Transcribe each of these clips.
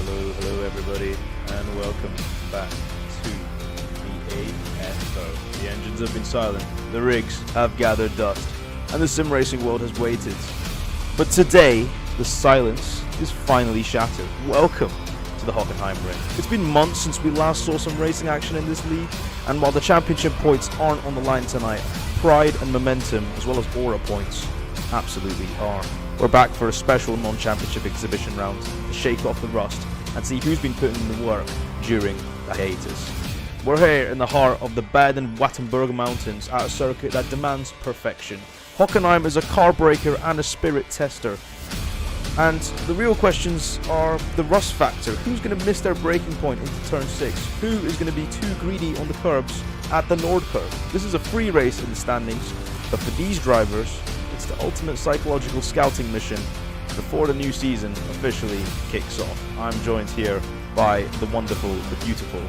Hello everybody, and welcome back to the AFO. The engines have been silent, the rigs have gathered dust, and the sim racing world has waited. But today, the silence is finally shattered. Welcome to the Hockenheim ring. It's been months since we last saw some racing action in this league, and while the championship points aren't on the line tonight, pride and momentum, as well as aura points, absolutely are. We're back for a special non-championship exhibition round to shake off the rust and see who's been putting in the work during the hiatus. We're here in the heart of the Baden-Württemberg Mountains at a circuit that demands perfection. Hockenheim is a car breaker and a spirit tester. And the real questions are the rust factor. Who's going to miss their braking point into turn 6? Who is going to be too greedy on the curbs at the Nord curve? This is a free race in the standings, but for these drivers, it's the ultimate psychological scouting mission before the new season officially kicks off. I'm joined here by the wonderful, the beautiful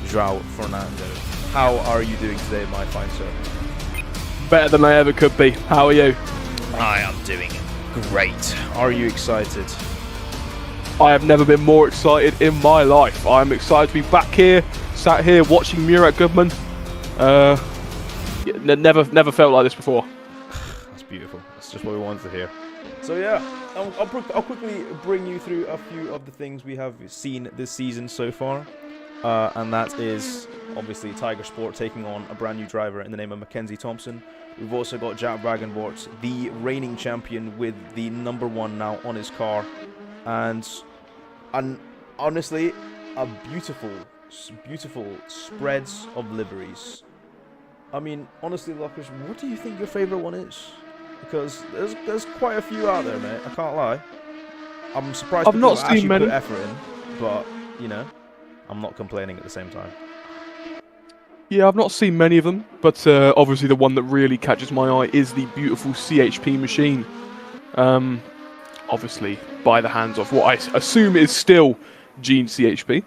João Fernando. How are you doing today, my fine sir? Better than I ever could be. How are you? I am doing great. Are you excited? I have never been more excited in my life. I'm excited to be back here, sat here watching Murat Goodman. Never felt like this before. That's beautiful. That's just what we wanted to hear. So yeah, I'll quickly bring you through a few of the things we have seen this season so far. And that is obviously Tiger Sport taking on a brand new driver in the name of Mackenzie Thompson. We've also got Jack Wagenbort, the reigning champion with the #1 now on his car. And honestly, a beautiful spreads of liveries. I mean, honestly, Lockers, what do you think your favourite one is? Because there's quite a few out there, mate. I can't lie. I'm surprised I've people not actually seen many. put effort in, but you know, I'm not complaining at the same time. Yeah, I've not seen many of them, but obviously the one that really catches my eye is the beautiful CHP machine. Obviously by the hands of what I assume is still Gene CHP.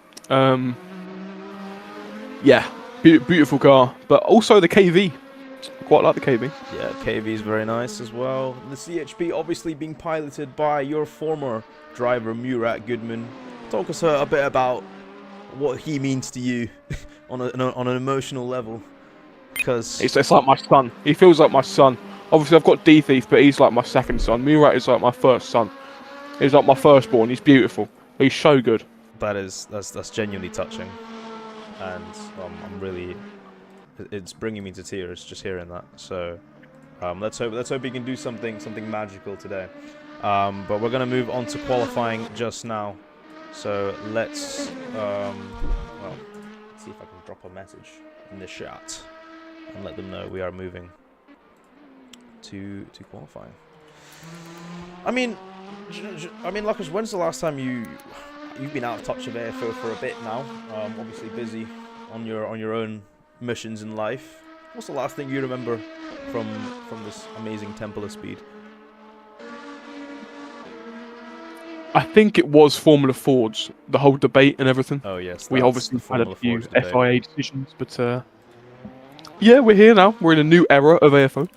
Yeah, beautiful car, but also the KV. Quite like the KV. Yeah, KV is very nice as well. The CHP obviously being piloted by your former driver Murat Goodman. Talk us a bit about what he means to you on an emotional level, because It's like my son. He feels like my son. Obviously, I've got D-Thief, but he's like my second son. Murat is like my first son. He's like my firstborn. He's beautiful. He's so good. that's genuinely touching, and I'm really, it's bringing me to tears just hearing that. So let's hope he can do something magical today. But we're gonna move on to qualifying just now. So let's see if I can drop a message in the chat and let them know we are moving to qualifying. I mean, Lucas, when's the last time you've been out of touch of AFO for a bit now? Obviously busy on your own missions in life. What's the last thing you remember from this amazing temple of speed? I think it was Formula Ford's, the whole debate and everything. Oh yes, We obviously had a few Ford's debate. FIA decisions, but yeah, we're here now. We're in a new era of AFO.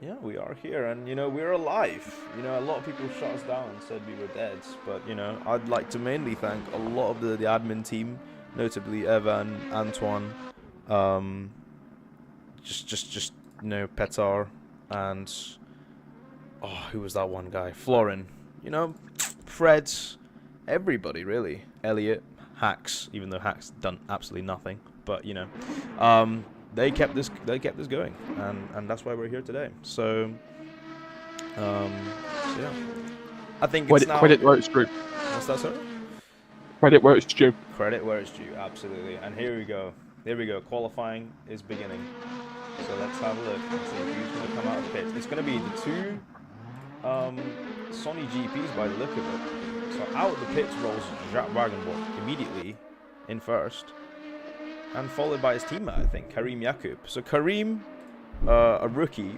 Yeah, we are here, and you know, we're alive. You know, a lot of people shut us down and said we were dead, but you know, I'd like to mainly thank a lot of the admin team, notably Evan, Antoine, just you know, Petar, and who was that one guy? Florin. You know, Fred, everybody really. Elliot, Hacks, even though Hacks done absolutely nothing, but you know, they kept this going, and that's why we're here today. So, yeah, I think it's Credit where it's due. What's that, sir? Credit where it's due. Credit where it's due, absolutely. And here we go. Qualifying is beginning. So let's have a look and see who's going to come out of the pits. It's going to be the two Sony GPs by the look of it. So out of the pits rolls Jack Wagenbort immediately in first, and followed by his teammate, I think, Karim Yakub. So Karim, a rookie,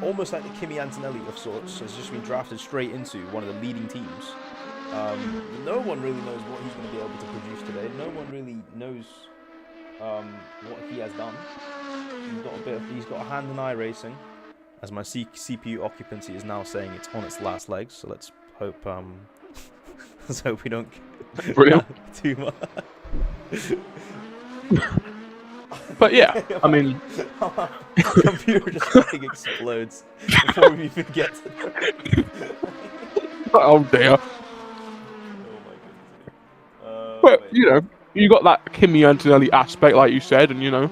almost like the Kimi Antonelli of sorts, has just been drafted straight into one of the leading teams. No one really knows what he's going to be able to produce today. No one really knows what he has done. He's got a hand in eye racing, as my CPU occupancy is now saying it's on its last legs. So let's hope Let's hope we don't Brilliant. too much. But yeah, I mean, computer just fucking explodes before we even get to the... oh dear. But you know, you got that Kimi Antonelli aspect, like you said, and you know,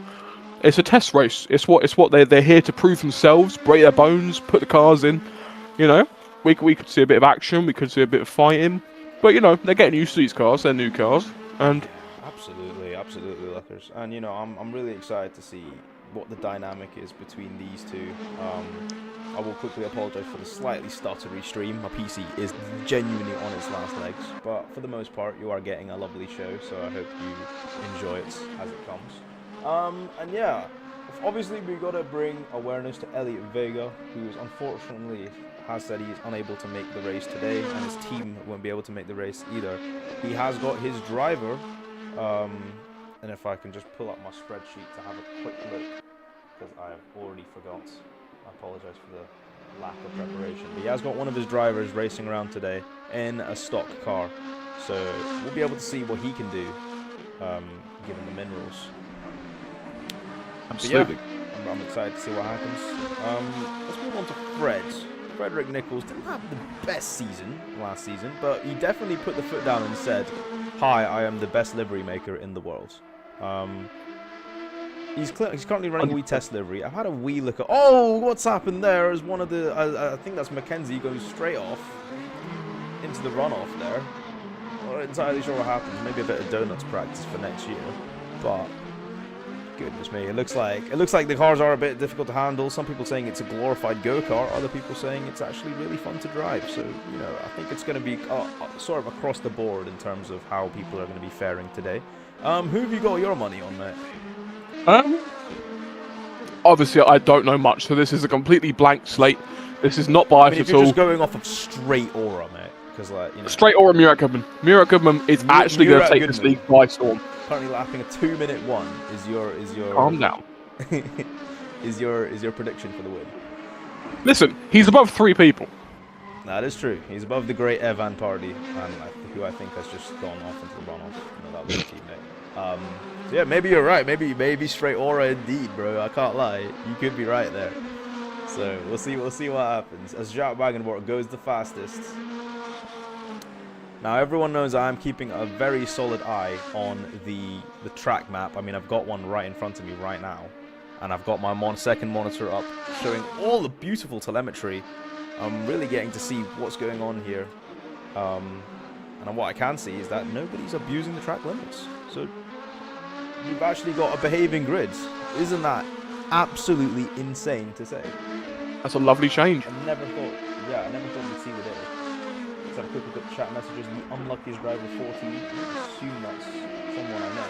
it's a test race. It's what they're here to prove themselves, break their bones, put the cars in. You know, we could see a bit of action, we could see a bit of fighting, but you know, they're getting used to these cars. They're new cars, and absolutely, Luckers. And you know, I'm really excited to see what the dynamic is between these two. I will quickly apologise for the slightly stuttery stream. My PC is genuinely on its last legs, but for the most part, you are getting a lovely show, so I hope you enjoy it as it comes. And yeah, obviously we got to bring awareness to Elliot Vega, who is unfortunately has said he is unable to make the race today, and his team won't be able to make the race either. He has got his driver, and if I can just pull up my spreadsheet to have a quick look, because I have already forgot. I apologise for the lack of preparation. But he has got one of his drivers racing around today in a stock car. So we'll be able to see what he can do, given the minerals. absolutely. Yeah, I'm excited to see what happens. Let's move on to Fred. Frederick Nichols didn't have the best season last season, but he definitely put the foot down and said, "Hi, I am the best livery maker in the world." He's currently running a wee test livery. I've had a wee look at... Oh, what's happened there is one of the... I think that's Mackenzie going straight off into the runoff there. I'm not entirely sure what happens. Maybe a bit of donuts practice for next year. But goodness me, it looks like the cars are a bit difficult to handle. Some people saying it's a glorified go-kart. Other people saying it's actually really fun to drive. So, you know, I think it's going to be sort of across the board in terms of how people are going to be faring today. Who have you got your money on, mate? Obviously, I don't know much, so this is a completely blank slate. This is not biased if at you're all. just going off of straight aura, mate, because like you know, Straight aura Murat Goodman. Murat Goodman is actually going to take this league by storm. Currently lapping a 2-minute 1 is your Calm down. is your prediction for the win? Listen, he's above 3 people. That is true. He's above the great Evan Party, who I think has just gone off into the runoff. No, that was a teammate. So yeah, maybe you're right. Maybe straight aura indeed, bro. I can't lie. You could be right there. So we'll see what happens as Jack Wagenborg goes the fastest. Now everyone knows I'm keeping a very solid eye on the track map. I mean, I've got one right in front of me right now, and I've got my second monitor up showing all the beautiful telemetry. I'm really getting to see what's going on here, and what I can see is that nobody's abusing the track limits. So we've actually got a behaving grid. Isn't that absolutely insane to say? That's a lovely change. I never thought we'd see the day. Let's have a quick look at the chat messages. The unluckiest driver 14. I assume that's someone I know.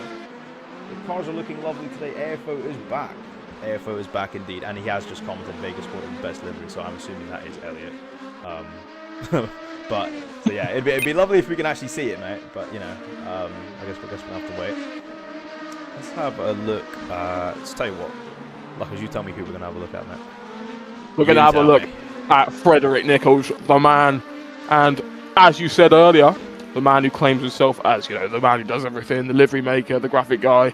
The cars are looking lovely today. AFO is back. AFO is back indeed, and he has just commented Vegas Sport is the best livery, so I'm assuming that is Elliot. But so yeah, it'd be lovely if we can actually see it, mate. But you know, I guess we'll have to wait. Let's have a look. Let's tell you what. Luckers, you tell me who we're gonna have a look at, mate. We're going to have a look at Frederick Nichols, the man, and as you said earlier, the man who claims himself as, you know, the man who does everything, the livery maker, the graphic guy,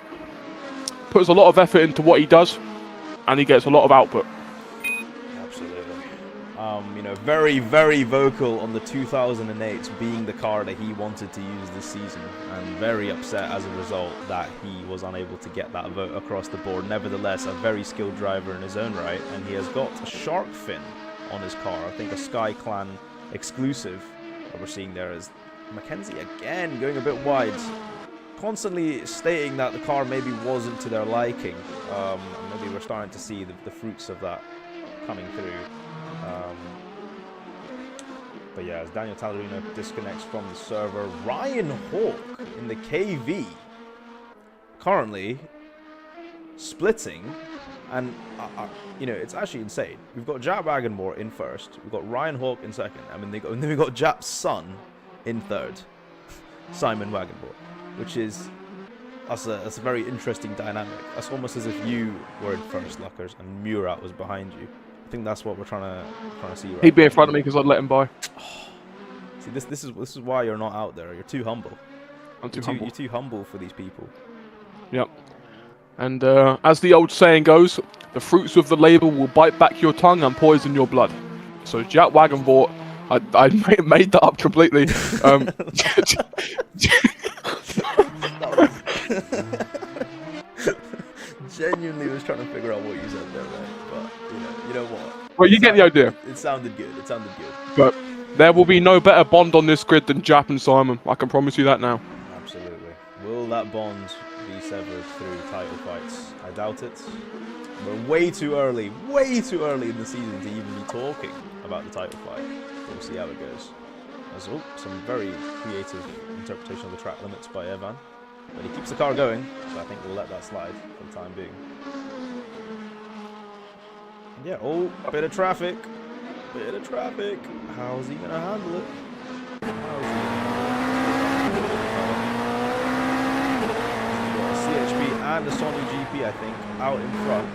puts a lot of effort into what he does, and he gets a lot of output. Absolutely. You know, very, very vocal on the 2008 being the car that he wanted to use this season, and very upset as a result that he was unable to get that vote across the board. Nevertheless, a very skilled driver in his own right, and he has got a shark fin on his car. I think a Sky Clan exclusive that we're seeing there is Mackenzie again going a bit wide, constantly stating that the car maybe wasn't to their liking. And maybe we're starting to see the fruits of that coming through. But yeah, as Daniel Tallerino disconnects from the server, Ryan Hawk in the KV currently splitting, and you know, it's actually insane. We've got Jack Wagenmore in first, we've got Ryan Hawk in second, and then we've got Jap's son in third, Simon Wagenmore, which is that's a very interesting dynamic. That's almost as if you were in first, Luckers, and Murat was behind you. I think that's what we're trying to see right He'd be now. in front of me because I'd let him by. Oh, See, this is why you're not out there. You're too humble. I'm too humble. You're too humble for these people. Yep. And as the old saying goes, the fruits of the labour will bite back your tongue and poison your blood. So Jack Wagenvort, I made that up completely. Genuinely was trying to figure out what you said there, right? But you know what? Well, you get the idea. It sounded good. It sounded good. But there will be no better bond on this grid than Jap and Simon. I can promise you that now. Absolutely. Will that bond be severed through title fights? I doubt it. We're way too early in the season to even be talking about the title fight. We'll see how it goes. There's some very creative interpretation of the track limits by Evan. But he keeps the car going, so I think we'll let that slide for the time being. And yeah, a bit of traffic. How's he going to handle it? CHP and the Sony GP, I think, out in front.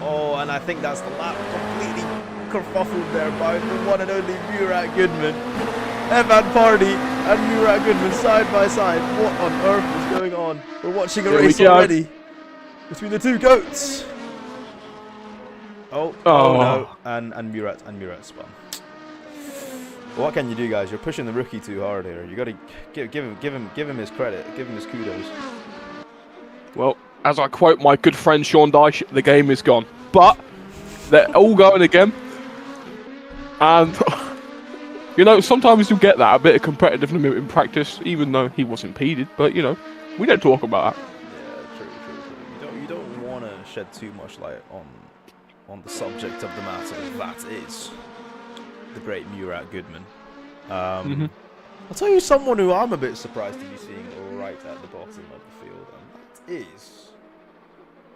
Oh, and I think that's the lap completely kerfuffled there by the one and only Murat Goodman. Evan Party and Murat Goodman side by side. What on earth is going on? We're watching a race already between the two goats. Oh no, and Murat spun. What can you do, guys? You're pushing the rookie too hard here. You got to give him his credit, give him his kudos. Well, as I quote my good friend Sean Dyche, the game is gone. But they're all going again, and you know, sometimes you get that a bit of competitiveness in practice, even though he was impeded. But you know, we don't talk about that. Yeah, true. You don't want to shed too much light on the subject of the matter. That is the great Murat Goodman. I'll tell you someone who I'm a bit surprised to be seeing right at the bottom of the field, and that is,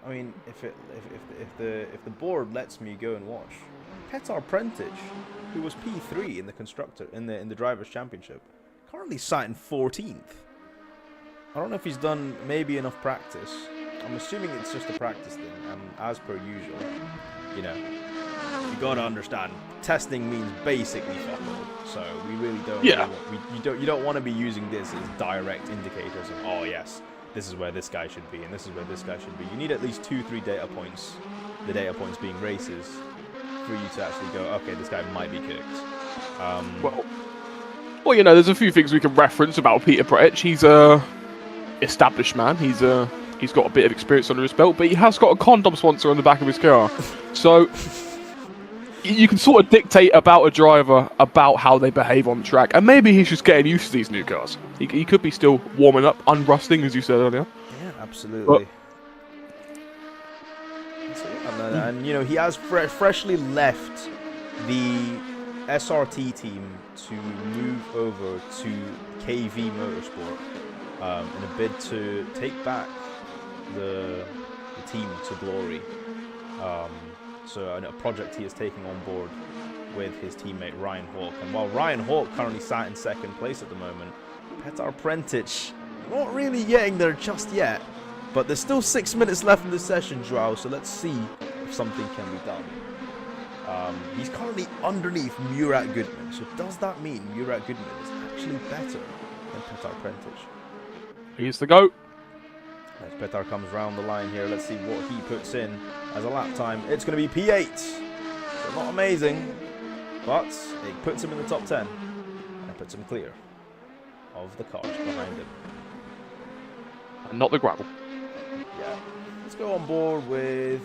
I mean, if the board lets me go and watch, Petar Prentić, who was P3 in the drivers' championship, currently sat in 14th. I don't know if he's done maybe enough practice. I'm assuming it's just a practice thing, and as per usual, you know, you gotta understand, testing means basically fuck all. So we really don't. Yeah. You don't want to be using this as direct indicators of, oh yes, this is where this guy should be, and this is where this guy should be. You need at least 2-3 data points. The data points being races, for you to actually go, okay, this guy might be cooked. Well, you know, there's a few things we can reference about Peter Pretić. He's a established man. He's got a bit of experience under his belt, but he has got a condom sponsor on the back of his car. So you can sort of dictate about a driver, about how they behave on the track, and maybe he's just getting used to these new cars. He could be still warming up, unrusting, as you said earlier. Yeah, absolutely. And you know, he has freshly left the SRT team to move over to KV Motorsport in a bid to take back the team to glory. So a project he is taking on board with his teammate Ryan Hawk. And while Ryan Hawk currently sat in second place at the moment, Petar Prentić not really getting there just yet. But there's still 6 minutes left in this session, Joao, so let's see if something can be done. He's currently underneath Murat Goodman, so does that mean Murat Goodman is actually better than Petar Prentić? He's the GOAT. As Petar comes round the line here, let's see what he puts in as a lap time. It's going to be P8, so not amazing, but it puts him in the top 10, and it puts him clear of the cars behind him. And not the gravel. Yeah, let's go on board with...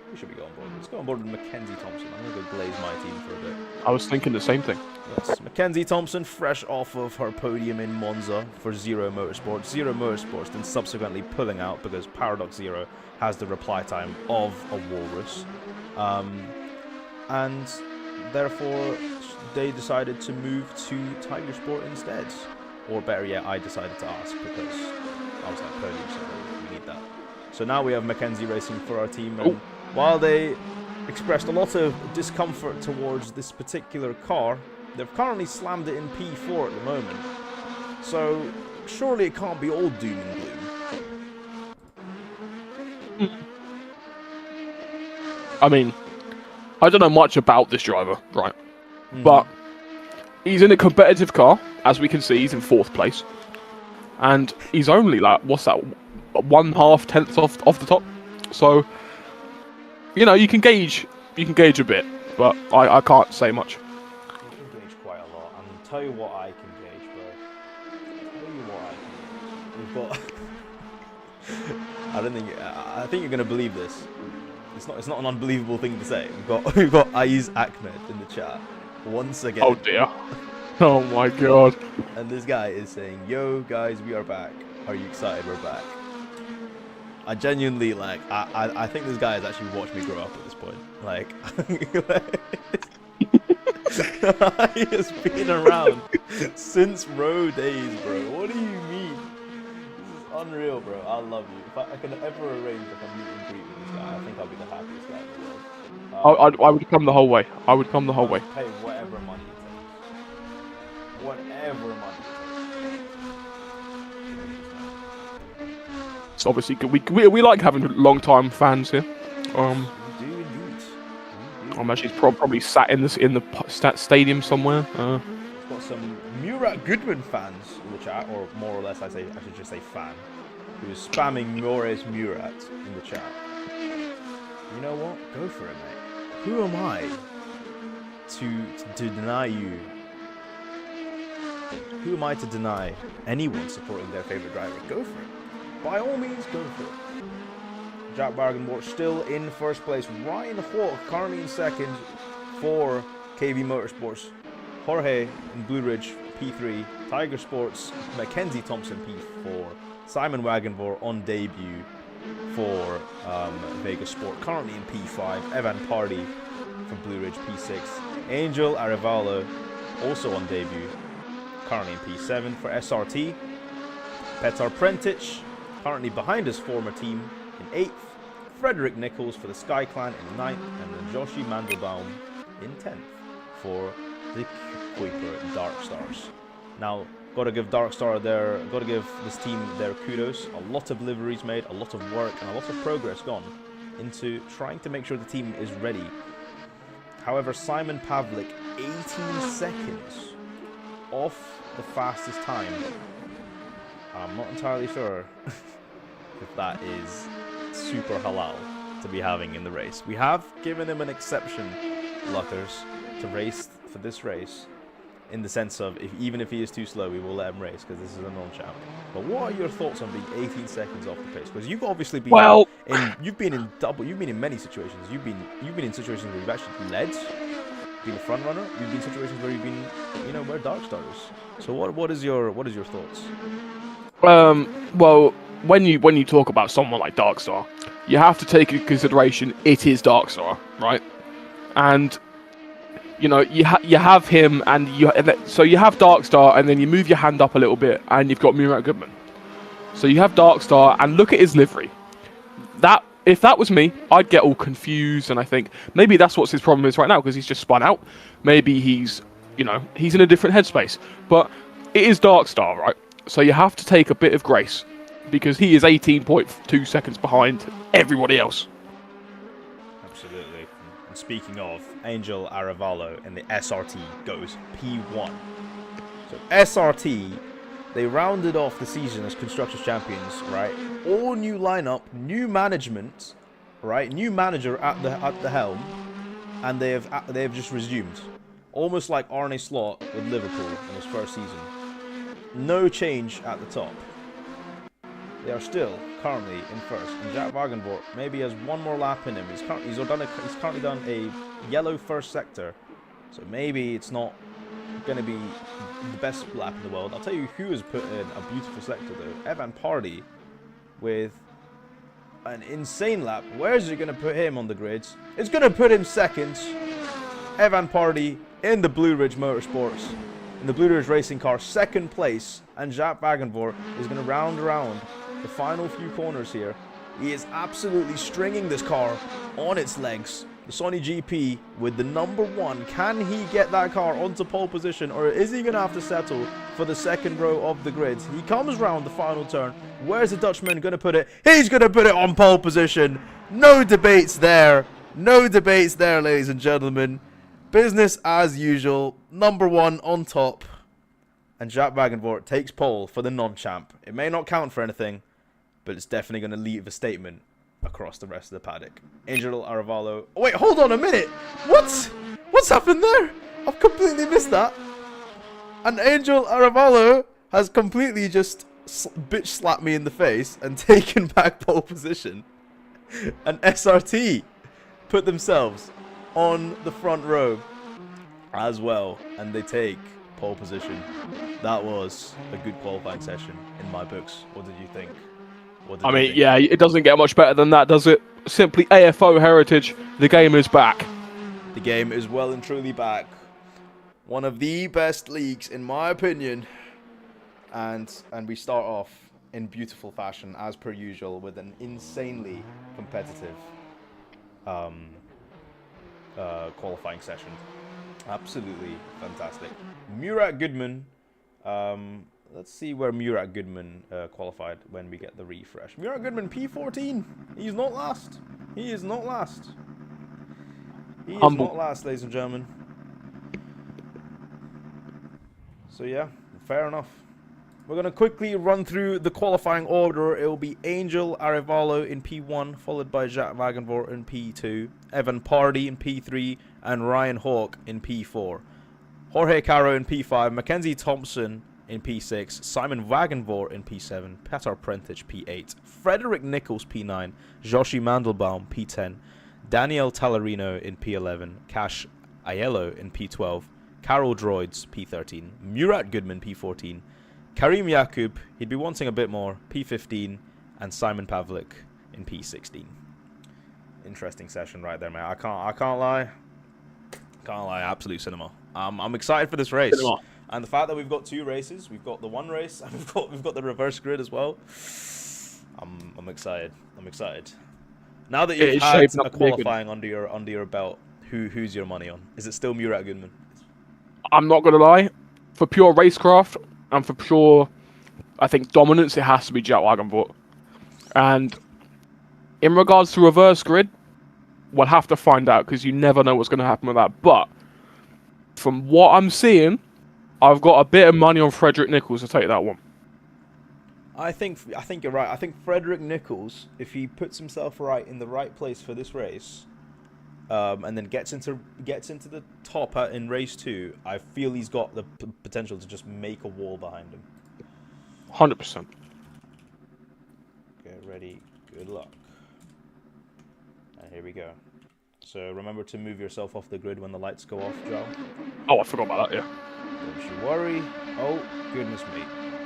Who should we go on board with? Let's go on board with Mackenzie Thompson. I'm going to go glaze my team for a bit. I was thinking the same thing. Yes, Mackenzie Thompson, fresh off of her podium in Monza for Zero Motorsports. Zero Motorsports then subsequently pulling out because Paradox Zero has the reply time of a walrus. And therefore, they decided to move to Tiger Sport instead. Or better yet, I decided to ask because I was like, podium, so we need that. So now we have Mackenzie racing for our team. And while they expressed a lot of discomfort towards this particular car, they've currently slammed it in P4 at the moment. So surely it can't be all doom and gloom. I mean, I don't know much about this driver, right? But He's in a competitive car, as we can see. He's in 4th place, and he's only like, what's that, 1/2 tenths off the top. So, you know, you can gauge a bit, but I can't say much. You can gauge quite a lot. And tell you what I can gauge, bro. Tell you what I can gauge. We've got. I think you're gonna believe this. It's not an unbelievable thing to say. We've got Aiz Ahmed in the chat once again. Oh dear. Oh my god. And this guy is saying, "Yo guys, we are back. Are you excited? We're back." I genuinely I think this guy has actually watched me grow up at this point. Like, he has been around since Row days, bro. What do you mean? This is unreal, bro. I love you. If I can ever arrange like a meet and greet with this guy, I think I'll be the happiest guy in the world. I would come the whole way. I would come the whole way. Pay whatever money it takes. Whatever money it takes. It's obviously good. We like having long-time fans here. We do indeed. I imagine he's probably sat in the stadium somewhere. We've got some Murat Goodman fans in the chat, or more or less, I should just say fan, who's spamming Mores Murat in the chat. You know what? Go for it, mate. Who am I to deny you? Who am I to deny anyone supporting their favorite driver? Go for it. By all means, go for it. Jack Wagenborg still in 1st place. Ryan Hawk currently in 2nd for KV Motorsports. Jorge in Blue Ridge, P3. Tiger Sports, Mackenzie Thompson, P4. Simon Wagenborg on debut for Vegas Sport, currently in P5. Evan Pardy from Blue Ridge, P6. Angel Arevalo, also on debut, currently in P7 for SRT. Petar Prentić, currently behind his former team, in 8th. Frederick Nichols for the Sky Clan in 9th, and then Joshi Mandelbaum in 10th for the Kuiper Dark Stars. Now, gotta give this team their kudos. A lot of liveries made, a lot of work, and a lot of progress gone into trying to make sure the team is ready. However, Simon Pavlik, 18 seconds off the fastest time. I'm not entirely sure if that is super halal to be having in the race. We have given him an exception, Luckers, to race for this race, in the sense of even if he is too slow, we will let him race because this is a non-champ. But what are your thoughts on being 18 seconds off the pace? Because you've obviously been you've been in many situations. You've been in situations where you've actually led, been a front runner. You've been in situations where you've been, where dark starters. So what is your thoughts? Well, when you talk about someone like Darkstar, you have to take into consideration it is Darkstar, right? And you have him, and so you have Darkstar, and then you move your hand up a little bit, and you've got Murat Goodman. So you have Darkstar, and look at his livery. If that was me, I'd get all confused, and I think maybe that's what his problem is right now, because he's just spun out. Maybe he's in a different headspace. But it is Darkstar, right? So you have to take a bit of grace, because he is 18.2 seconds behind everybody else. Absolutely. And speaking of, Angel Arevalo in the SRT goes P1. So SRT, they rounded off the season as Constructors Champions, right? All new lineup, new management, right? New manager at the helm, and they have just resumed, almost like Arne Slot with Liverpool in his first season. No change at the top. They are still currently in first, and Jack Wagenborg maybe has one more lap in him. He's currently done a yellow first sector, so maybe it's not going to be the best lap in the world. I'll tell you who has put in a beautiful sector though. Evan Pardy with an insane lap. Where is it going to put him on the grids? It's going to put him second. Evan Pardy in the Blue Ridge Motorsports, in the Blue Ridge Racing car, second place, and Jack Wagenborg is going to round around the final few corners here. He is absolutely stringing this car on its legs. The Sony GP with the number 1. Can he get that car onto pole position, or is he going to have to settle for the second row of the grids? He comes round the final turn. Where's the Dutchman going to put it? He's going to put it on pole position. No debates there. No debates there, ladies and gentlemen. Business as usual. Number 1 on top. And Jack Wagenvort takes pole for the non-champ. It may not count for anything, but it's definitely going to leave a statement across the rest of the paddock. Angel Aravalo. Oh, wait, hold on a minute. What? What's happened there? I've completely missed that. And Angel Aravalo has completely just bitch slapped me in the face and taken back pole position. And SRT put themselves on the front row as well, and they take pole position. That was a good qualifying session in my books. What did you think? I mean, yeah, it doesn't get much better than that, does it? Simply AFO heritage. The game is back. The game is well and truly back. One of the best leagues, in my opinion. And we start off in beautiful fashion, as per usual, with an insanely competitive qualifying session. Absolutely fantastic. Murat Goodman. Let's see where Murat Goodman qualified when we get the refresh. Murat Goodman, P14. He's not last. He is not last. He is not last, ladies and gentlemen. So yeah, fair enough. We're going to quickly run through the qualifying order. It will be Angel Arevalo in P1, followed by Jack Wagenvort in P2, Evan Pardy in P3, and Ryan Hawke in P4. Jorge Caro in P5, Mackenzie Thompson in P6, Simon Wagenvort in P7, Petar Prentić P8, Frederick Nichols P9, Joshi Mandelbaum P10, Daniel Talarino in P11, Cash Aiello in P12, Carol Droids P13, Murat Goodman P14, Karim Yakub, he'd be wanting a bit more, P15, and Simon Pavlik in P16. Interesting session right there, man. I can't lie. Can't lie, absolute cinema. I'm excited for this race. Cinema. And the fact that we've got 2 races, we've got the one race, and we've got the reverse grid as well. I'm excited. I'm excited. Now that you've had a qualifying under your belt, who's your money on? Is it still Murat Goodman? I'm not gonna lie. For pure racecraft and for pure, I think, dominance, it has to be Jack Wagenvort. And in regards to reverse grid, we'll have to find out because you never know what's going to happen with that. But from what I'm seeing, I've got a bit of money on Frederick Nichols to take that one. I think you're right. I think Frederick Nichols, if he puts himself right in the right place for this race, and then gets into the top in race 2, I feel he's got the potential to just make a wall behind him. 100%. Get ready. Good luck. And here we go. So remember to move yourself off the grid when the lights go off, Joe. Oh, I forgot about that, yeah. Don't you worry. Oh, goodness me.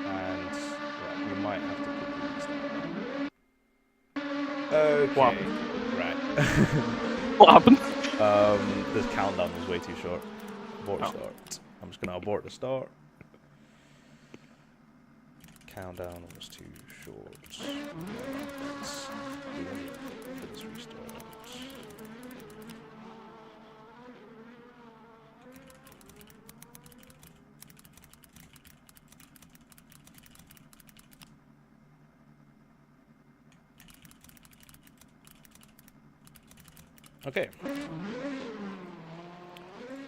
And right, we might have to quickly restart. Okay. Wow. Right. What happened? The countdown was way too short. Abort start. I'm just gonna abort the start. Countdown was too short. Let's wait for this restart. Okay.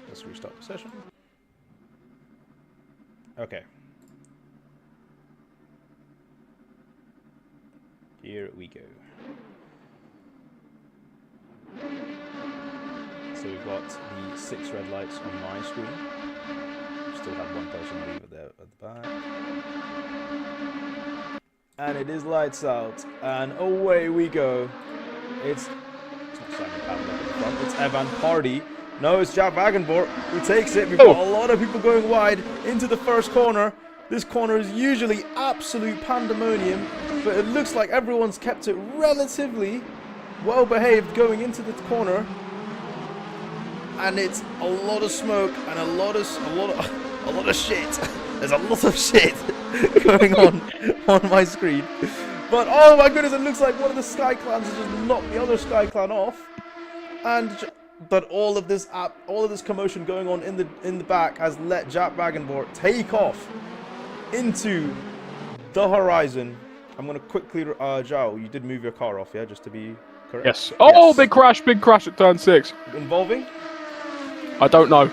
Let's restart the session. Okay. Here we go. So we've got the 6 red lights on my screen. Still have one person leave it there at the back. And it is lights out. And away we go. It's not Simon Pavlik at the front, it's Evan Pardy. No, it's Jack Wagenvort who takes it. We've got a lot of people going wide into the first corner. This corner is usually absolute pandemonium, but it looks like everyone's kept it relatively well behaved going into the corner. And it's a lot of smoke and a lot of shit. There's a lot of shit going on my screen. But oh my goodness, it looks like one of the Sky Clans has just knocked the other Sky Clan off. But all of this commotion going on in the back has let Jack Wagenvort take off into the horizon. I'm gonna quickly, Zhao, you did move your car off, yeah, just to be correct. Yes. Oh, yes. Big crash at turn 6. Involving? I don't know.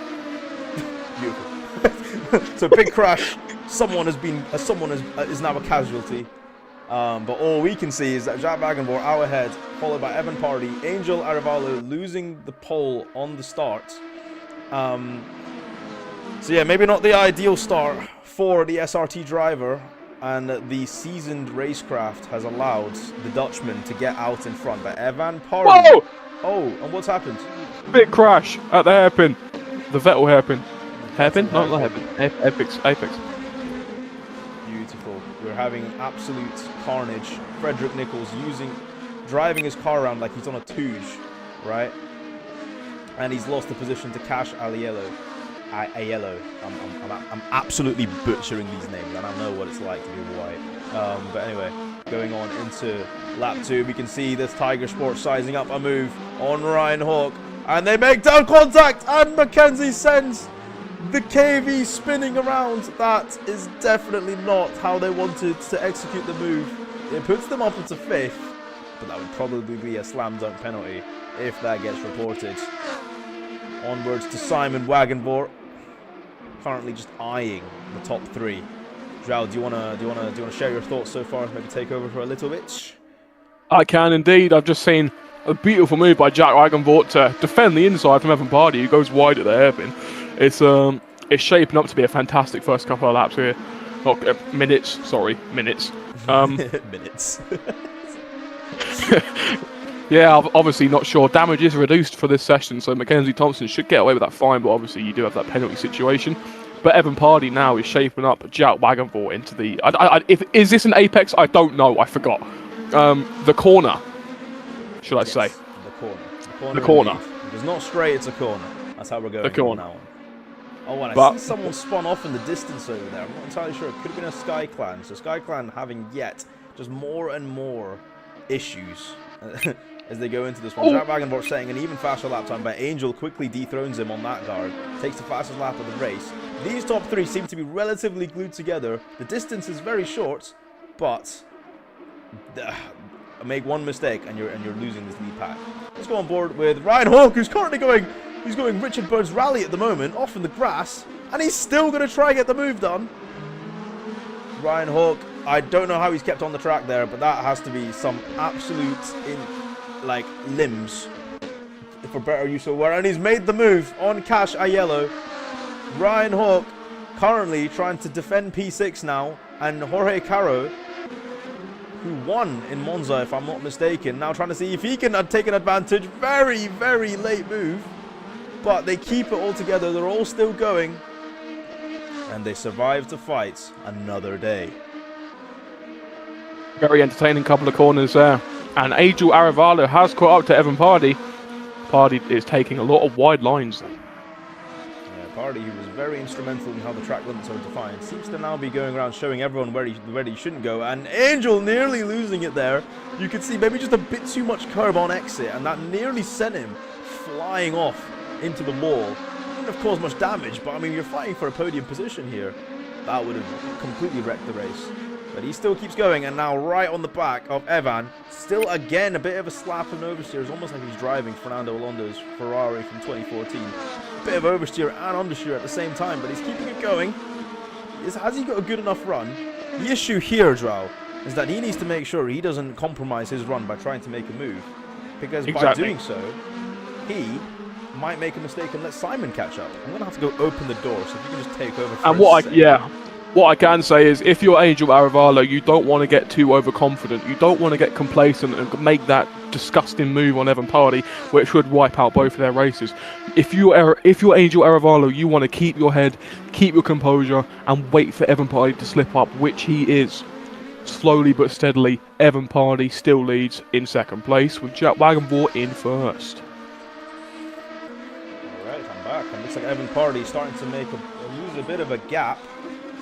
Beautiful. So big crash. Someone is now a casualty. But all we can see is that Jack Wagenborg out ahead, followed by Evan Party, Angel Arevalo losing the pole on the start. So yeah, maybe not the ideal start for the SRT driver, and the seasoned racecraft has allowed the Dutchman to get out in front. But Evan Party... Whoa! Oh, and what's happened? Big crash at the hairpin. The Vettel hairpin. Hairpin? No, not hairpin. Apex. Beautiful. We're having absolute carnage. Frederick Nichols driving his car around like he's on a Touge, right? And he's lost the position to Cash Aiello. I'm absolutely butchering these names, and I know what it's like to be white. But anyway, going on into lap 2, we can see this Tiger Sport sizing up a move on Ryan Hawk, and they make down contact, and Mackenzie sends the KV spinning around. That is definitely not how they wanted to execute the move. It puts them up into 5th, but that would probably be a slam dunk penalty if that gets reported. Onwards to Simon Wagenborg, currently just eyeing the top 3. Joao, do you wanna share your thoughts so far? Maybe take over for a little bit. I can indeed. I've just seen a beautiful move by Jack Wagenborg to defend the inside from Evan Party, who goes wide at the hairpin. It's shaping up to be a fantastic first couple of laps here. Minutes. Minutes. Minutes. Yeah, I'm obviously not sure. Damage is reduced for this session, so Mackenzie Thompson should get away with that fine, but obviously you do have that penalty situation. But Evan Party now is shaping up Jack Wagenborg into the... is this an apex? I don't know. I forgot. The corner, should I say. The corner. If it's not straight, it's a corner. That's how we're going. The corner. Now. Oh, and I see someone spun off in the distance over there. I'm not entirely sure. It could have been a Sky Clan. So Sky Clan having yet just more and more issues as they go into this one. Jack Wagenborg setting an even faster lap time, but Angel quickly dethrones him on that guard. Takes the fastest lap of the race. These top 3 seem to be relatively glued together. The distance is very short, but make one mistake and you're losing this lead pack. Let's go on board with Ryan Hawk, who's currently going Richard Burns rally at the moment, off in the grass, and he's still going to try and get the move done. Ryan Hawk, I don't know how he's kept on the track there, but that has to be some absolute limbs for better use of word. And he's made the move on Cash Aiello. Ryan Hawk currently trying to defend P6 now, and Jorge Caro, who won in Monza if I'm not mistaken, now trying to see if he can take an advantage. Very, very late move, but they keep it all together. They're all still going, and they survive to fight another day. Very entertaining couple of corners there. And Angel Arevalo has caught up to Evan Party. Party is taking a lot of wide lines. Yeah, Party, who was very instrumental in how the track limits are defined, seems to now be going around showing everyone where he shouldn't go. And Angel nearly losing it there. You could see maybe just a bit too much curb on exit, and that nearly sent him flying off into the wall. Wouldn't have caused much damage, but I mean, you're fighting for a podium position here. That would have completely wrecked the race. But he still keeps going, and now right on the back of Evan. Still, again, a bit of a slap and oversteer. It's almost like he's driving Fernando Alonso's Ferrari from 2014. A bit of oversteer and understeer at the same time, but he's keeping it going. Has he got a good enough run? The issue here, Joao, is that he needs to make sure he doesn't compromise his run by trying to make a move. Because by doing so, he might make a mistake and let Simon catch up. I'm going to have to go open the door, so if you can just take over for What I can say is, if you're Angel Arevalo, you don't want to get too overconfident. You don't want to get complacent and make that disgusting move on Evan Party, which would wipe out both of their races. If you're Angel Arevalo, you want to keep your head, keep your composure, and wait for Evan Party to slip up, which he is. Slowly but steadily, Evan Party still leads in second place, with Jack Wagenborg in first. Alright, I'm back. And it looks like Evan Party is starting to lose a bit of a gap.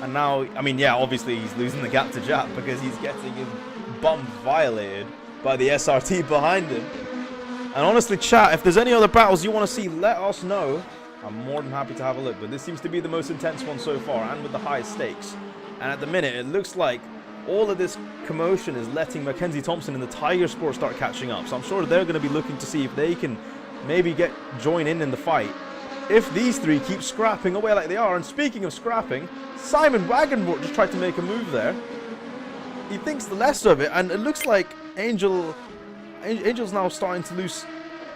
And now, I mean, yeah, obviously he's losing the gap to Jap because he's getting his bum violated by the SRT behind him. And honestly, chat, if there's any other battles you want to see, let us know. I'm more than happy to have a look. But this seems to be the most intense one so far, and with the highest stakes. And at the minute, it looks like all of this commotion is letting Mackenzie Thompson and the Tiger Sport start catching up. So I'm sure they're going to be looking to see if they can maybe join in the fight. if these three keep scrapping away like they are. And speaking of scrapping, Simon Wagenbort just tried to make a move there. He thinks the less of it, and it looks like Angel's now starting to lose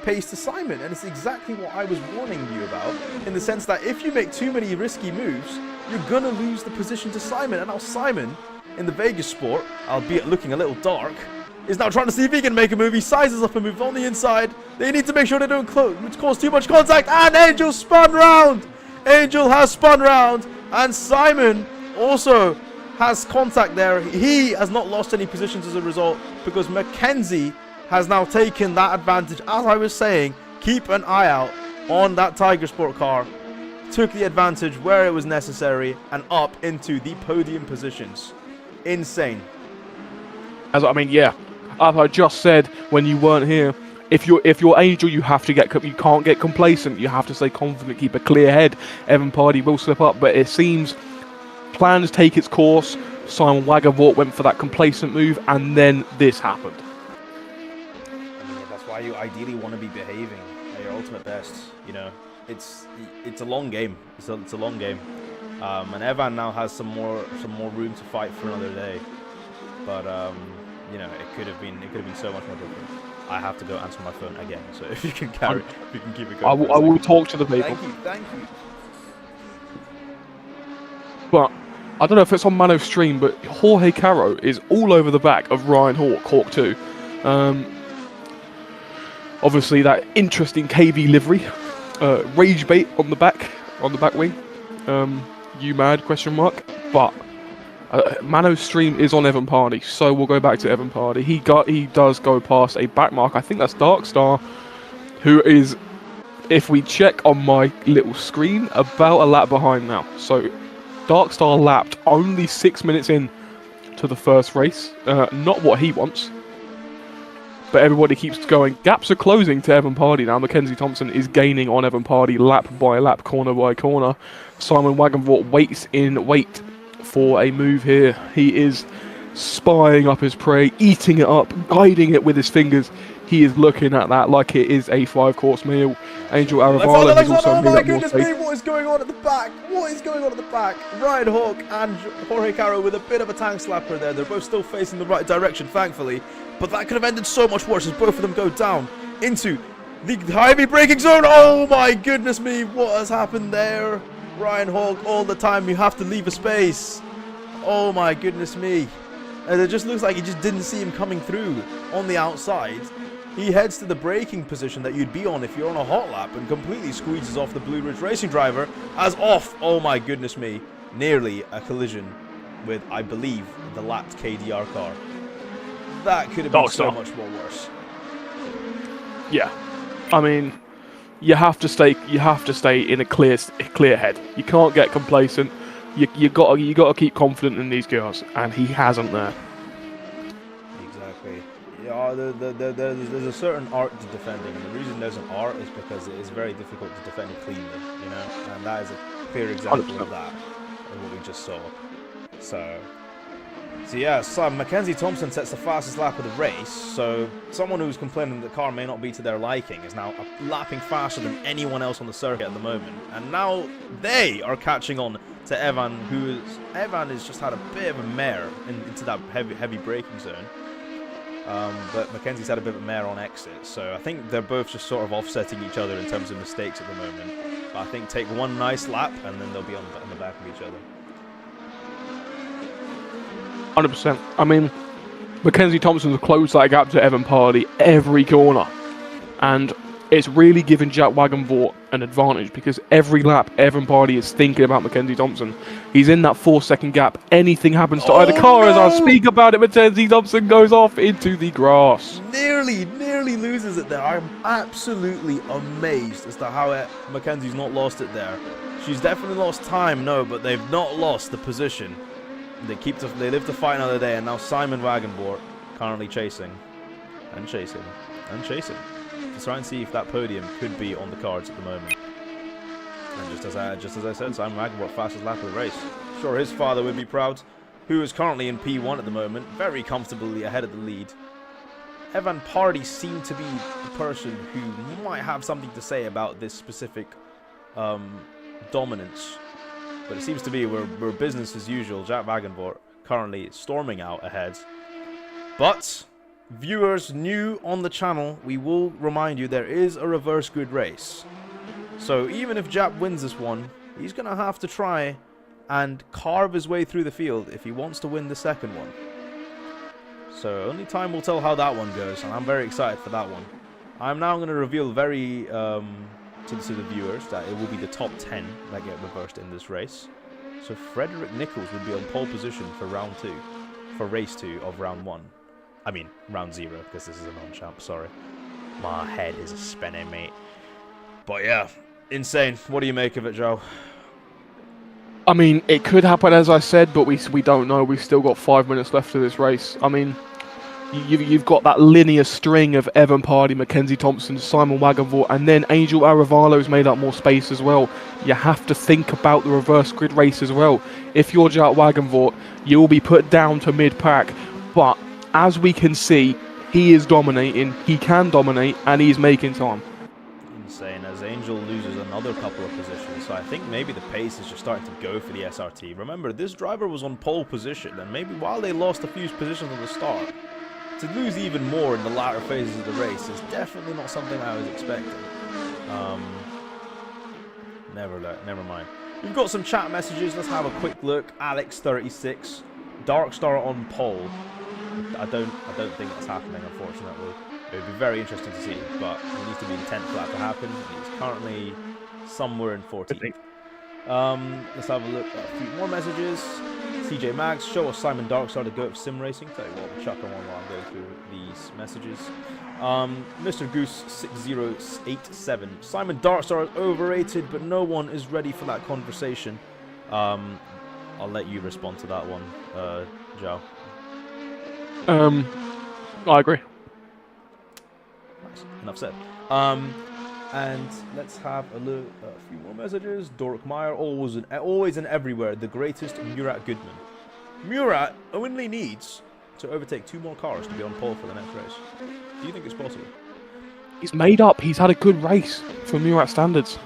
pace to Simon, and it's exactly what I was warning you about, in the sense that if you make too many risky moves, you're gonna lose the position to Simon. And now Simon, in the Vegas sport, albeit looking a little dark, is now trying to see if he can make a move. He sizes up a move on the inside. They need to make sure they don't cause too much contact, and Angel spun round! Angel has spun round, and Simon also has contact there. He has not lost any positions as a result, because Mackenzie has now taken that advantage. As I was saying, keep an eye out on that Tiger Sport car. Took the advantage where it was necessary and up into the podium positions. Insane. As I just said when you weren't here, if you're Angel, you can't get complacent. You have to stay confident, keep a clear head. Evan Pardee will slip up, but it seems plans take its course. Simon Wagenvort went for that complacent move, and then this happened. That's why you ideally want to be behaving at your ultimate best. You know, it's a long game. It's a long game, and Evan now has some more room to fight for another day. But you know, it could have been so much more different. I have to go answer my phone again. So if you can if you can keep it going. I will talk to the people. Thank you. But I don't know if it's on Mano's stream, but Jorge Caro is all over the back of Ryan Hawk 2. Obviously that interesting KV livery, rage bait on the back wing. You mad ? But Mano's stream is on Evan Pardee, so we'll go back to Evan Pardee. He does go past a back mark. I think that's Darkstar, who is, if we check on my little screen, about a lap behind now. So Darkstar lapped only 6 minutes in to the first race. Not what he wants. But everybody keeps going. Gaps are closing to Evan Pardee now. Mackenzie Thompson is gaining on Evan Pardee lap by lap, corner by corner. Simon Wagenvort waits in wait for a move here. He is spying up his prey, eating it up, guiding it with his fingers. He is looking at that like it is a 5-course meal. Angel Aravala has also made up more space. What is going on at the back? What is going on at the back? Ryan Hawk and Jorge Caro with a bit of a tank slapper there. They're both still facing the right direction, thankfully. But that could have ended so much worse as both of them go down into the heavy braking zone. Oh my goodness me, what has happened there? Ryan Hawk, all the time you have to leave a space. Oh my goodness me. And it just looks like he just didn't see him coming through on the outside. He heads to the braking position that you'd be on if you're on a hot lap and completely squeezes off the Blue Ridge Racing driver as off, oh my goodness me, nearly a collision with, I believe, the lapped KDR car. That could have been so much more worse. Yeah. I mean, you have to stay in a clear head. You can't get complacent. You got to keep confident in these girls, and he hasn't there. Exactly. Yeah, there's a certain art to defending, and the reason there's an art is because it is very difficult to defend cleanly, you know, and that is a clear example of that, of what we just saw. So yeah, Mackenzie Thompson sets the fastest lap of the race, so someone who's complaining that the car may not be to their liking is now lapping faster than anyone else on the circuit at the moment, and now they are catching on to Evan, Evan has just had a bit of a mare into that heavy braking zone. But Mackenzie's had a bit of a mare on exit, so I think they're both just sort of offsetting each other in terms of mistakes at the moment. But I think take one nice lap and then they'll be on the back of each other. 100%. I mean, Mackenzie Thompson's closed that gap to Evan Pardee every corner, and it's really given Jack Wagenvort an advantage because every lap Evan Pardee is thinking about Mackenzie Thompson. He's in that 4-second gap. Anything happens to either car as I speak about it, Mackenzie Thompson goes off into the grass. Nearly loses it there. I'm absolutely amazed as to how Mackenzie's not lost it there. She's definitely lost time, no, but they've not lost the position. They live to fight another day, and now Simon Wagenbort currently chasing to try and see if that podium could be on the cards at the moment. And just as I said, Simon Wagenbort fastest lap of the race. Sure, his father would be proud, who is currently in P1 at the moment, very comfortably ahead of the lead. Evan Pardee seemed to be the person who might have something to say about this specific dominance. But it seems to be we're business as usual. Jack Wagenvort currently storming out ahead. But viewers new on the channel, we will remind you there is a reverse grid race. So even if Jap wins this one, he's going to have to try and carve his way through the field if he wants to win the second one. So only time will tell how that one goes, and I'm very excited for that one. I'm now going to reveal very to the viewers that it will be the top 10 that get reversed in this race. So Frederick Nichols would be on pole position for round 2, for race 2 of round 1. I mean, round 0, because this is a non-champ, sorry. My head is spinning, mate. But yeah, insane. What do you make of it, Joe? I mean, it could happen, as I said, but we don't know. We've still got 5 minutes left of this race. I mean, you've got that linear string of Evan Pardee, Mackenzie Thompson, Simon Wagenvort, and then Angel Aravalo's made up more space as well. You have to think about the reverse grid race as well. If you're Jack Wagenvort, you will be put down to mid-pack. But as we can see, he is dominating, he can dominate, and he's making time. Insane, as Angel loses another couple of positions, so I think maybe the pace is just starting to go for the SRT. Remember, this driver was on pole position, and maybe while they lost a few positions at the start, to lose even more in the latter phases of the race is definitely not something I was expecting. Never mind. We've got some chat messages, let's have a quick look. Alex36, Darkstar on pole. I don't think that's happening, unfortunately. It would be very interesting to see, but it needs to be intent for that to happen. He's currently somewhere in 14th. Let's have a look at a few more messages. CJ Mags, show us Simon Darkstar to go up sim racing. Tell you what, we'll chuck on one while I'm going through these messages. Mr. Goose 6087, Simon Darkstar is overrated, but no one is ready for that conversation. I'll let you respond to that one, Joe. I agree. Nice. Enough said. And let's have a look at a few more messages. Dork Meyer, always and everywhere, the greatest Murat Goodman. Murat only needs to overtake 2 more cars to be on pole for the next race. Do you think it's possible? He's made up. He's had a good race for Murat standards.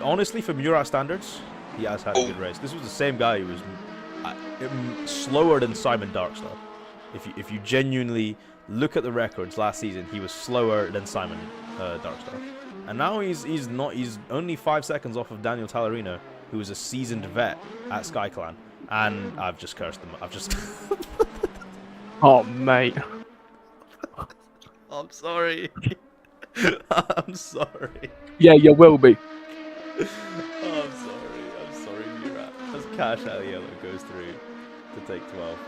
Honestly, for Murat standards, he has had a good race. This was the same guy who was slower than Simon Darkstar. If you genuinely look at the records last season, he was slower than Simon Darkstar. And now he's only 5 seconds off of Daniel Tallarino, who is a seasoned vet at SkyClan. And I've just cursed them. I've just... Oh, mate. I'm sorry. I'm sorry. Yeah, you will be. Oh, I'm sorry, Murat. As Cash Out Yellow goes through to take 12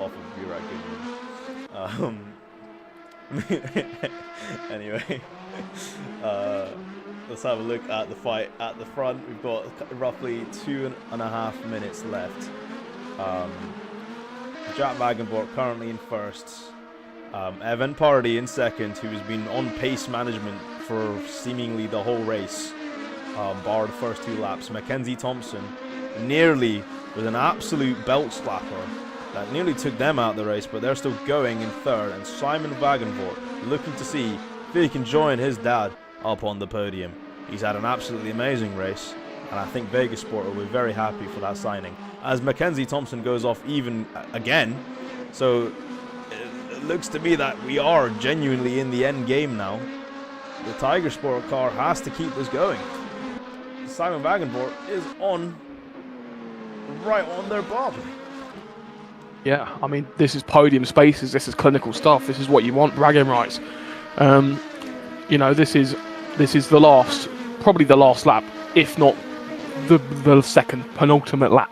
off of Murat Goodman. Anyway, let's have a look at the fight at the front. We've got roughly 2.5 minutes left. Jack Wagenvort currently in first. Evan Pardee in second, who's been on pace management for seemingly the whole race, bar the first 2 laps. Mackenzie Thompson nearly with an absolute belt slapper that nearly took them out of the race, but they're still going in third. And Simon Wagenvort looking to see if he can join his dad up on the podium. He's had an absolutely amazing race, and I think Vegas Sport will be very happy for that signing. As Mackenzie Thompson goes off even again, so it looks to me that we are genuinely in the end game now. The Tiger Sport car has to keep this going. Simon Wagenvort is right on their bob. Yeah, I mean, this is podium spaces, this is clinical stuff, this is what you want, bragging rights. You know, this is the last, probably the last lap, if not the second, penultimate lap.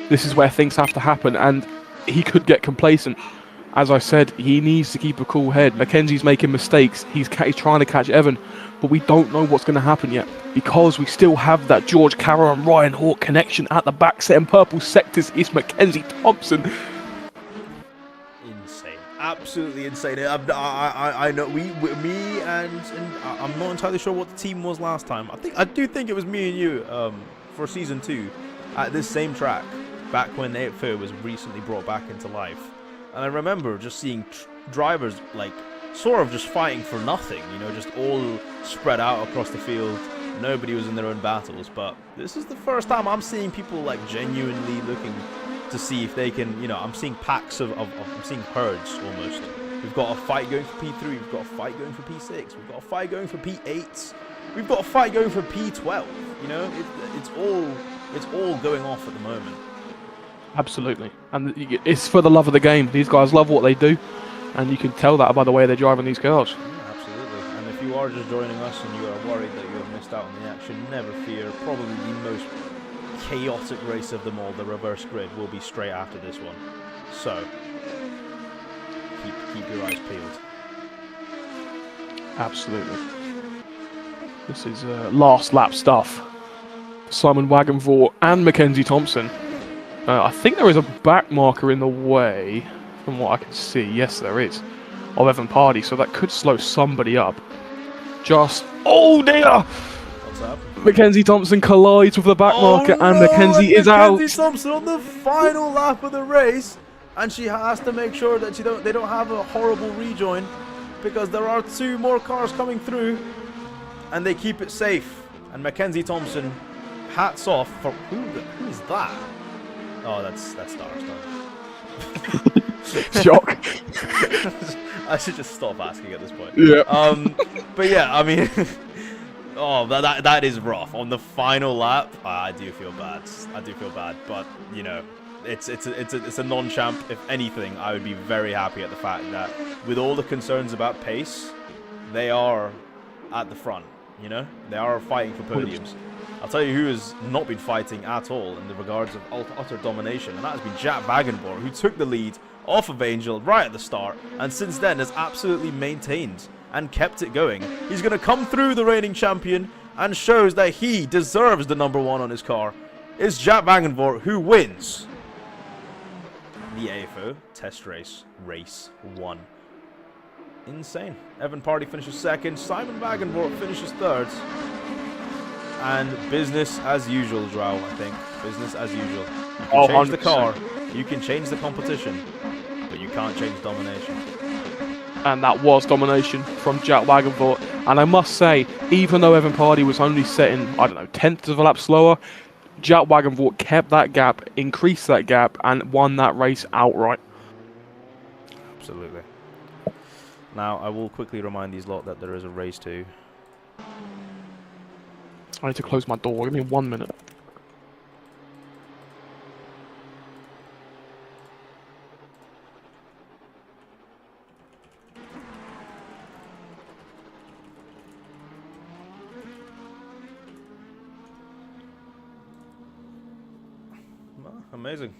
This is where things have to happen, and he could get complacent. As I said, he needs to keep a cool head. Mackenzie's making mistakes, he's trying to catch Evan, but we don't know what's going to happen yet, because we still have that George Carroll and Ryan Hawke connection at the back, setting purple sectors. It's Mackenzie Thompson. Insane, absolutely insane. I know me and I'm not entirely sure what the team was last time. I do think it was me and you for season 2 at this same track back when AFO was recently brought back into life. And I remember just seeing drivers like sort of just fighting for nothing, you know, just all spread out across the field, Nobody was in their own battles, but this is the first time I'm seeing people like genuinely looking to see if they can, you know, I'm seeing packs of I'm seeing herds almost. We've got a fight going for P3, we've got a fight going for P6, we've got a fight going for P8, we've got a fight going for P12. You know, it's all going off at the moment. Absolutely, and it's for the love of the game. These guys love what they do, and you can tell that by the way they're driving these cars. Yeah, absolutely. And if you are just joining us and you are worried that you have missed out on the action, never fear. Probably the most chaotic race of them all, the reverse grid, will be straight after this one. So keep your eyes peeled. Absolutely. This is last lap stuff. Simon Wagenvort and Mackenzie Thompson. I think there is a back marker in the way, from what I can see. Yes, there is, of Evan Pardee, so that could slow somebody up. Oh dear! What's up? Mackenzie Thompson collides with the back marker, and Mackenzie is out. Mackenzie Thompson on the final lap of the race, and she has to make sure that they don't have a horrible rejoin, because there are 2 more cars coming through, and they keep it safe. And Mackenzie Thompson, hats off for who is that? Oh, that's Star. Shock. I should just stop asking at this point. Yeah. But yeah, I mean, oh, that is rough. On the final lap, I do feel bad. But you know, it's a non-champ. If anything, I would be very happy at the fact that with all the concerns about pace, they are at the front. You know, they are fighting for podiums. I'll tell you who has not been fighting at all in the regards of utter domination, and that has been Jack Wagenvort, who took the lead off of Angel right at the start, and since then has absolutely maintained and kept it going. He's going to come through the reigning champion and shows that he deserves the #1 on his car. It's Jack Wagenvort who wins the AFO Test Race 1. Insane. Evan Pardee finishes 2nd, Simon Wagenvort finishes 3rd. And business as usual, Drow, I think. Business as usual. You can change the car, you can change the competition, but you can't change domination. And that was domination from Jack Wagenvort. And I must say, even though Evan Pardee was only setting, I don't know, 10th of a lap slower, Jack Wagenvort kept that gap, increased that gap, and won that race outright. Absolutely. Now, I will quickly remind these lot that there is a race 2. I need to close my door. Give me 1 minute. Well, amazing.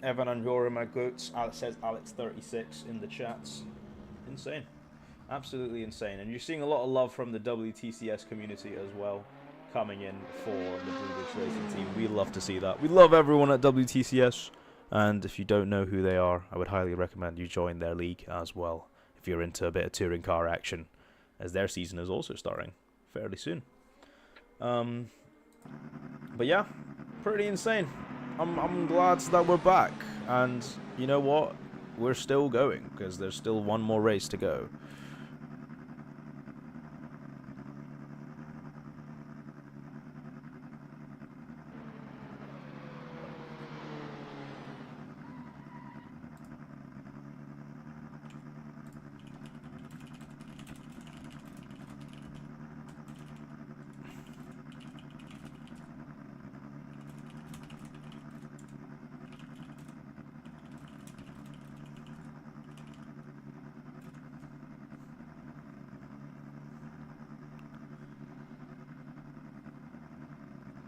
Evan and Rory, my goats. Alex says Alex36 in the chats. Insane. Absolutely insane. And you're seeing a lot of love from the WTCS community as well, coming in for the Blue Ridge Racing team. We love to see that. We love everyone at WTCS, and if you don't know who they are, I would highly recommend you join their league as well, if you're into a bit of touring car action, as their season is also starting fairly soon. But yeah, pretty insane. I'm glad that we're back, and you know what? We're still going, because there's still 1 more race to go.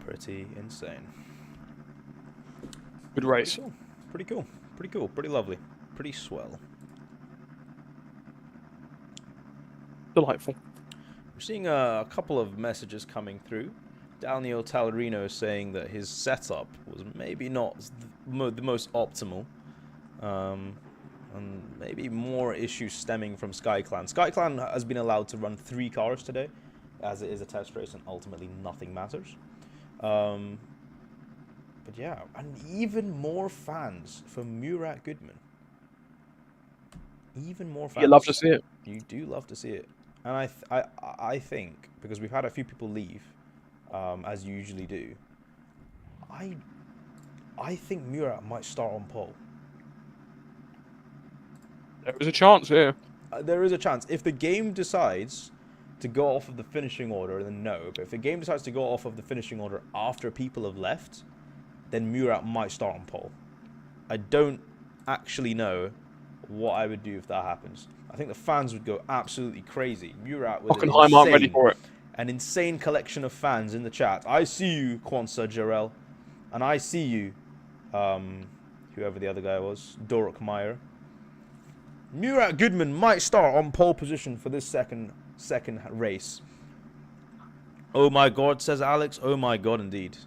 Pretty insane. Good race. Pretty cool. Pretty cool. Pretty lovely. Pretty swell. Delightful. We're seeing a couple of messages coming through. Daniel Talarino is saying that his setup was maybe not the most optimal. And maybe more issues stemming from SkyClan. SkyClan has been allowed to run 3 cars today, as it is a test race and ultimately nothing matters. But yeah, and even more fans for Murat Goodman. Even more fans. You love to see it. You do love to see it. And I think, because we've had a few people leave, as you usually do, I think Murat might start on pole. There is a chance here. There is a chance. If the game decides to go off of the finishing order, then no. But if the game decides to go off of the finishing order after people have left, then Murat might start on pole. I don't actually know what I would do if that happens. I think the fans would go absolutely crazy. Murat with Hockenheim aren't ready for it. An insane collection of fans in the chat. I see you, Kwanzaa Jarrell. And I see you, whoever the other guy was, Doruk Meyer. Murat Goodman might start on pole position for this second race. Oh my god, says Alex. Oh my god, indeed.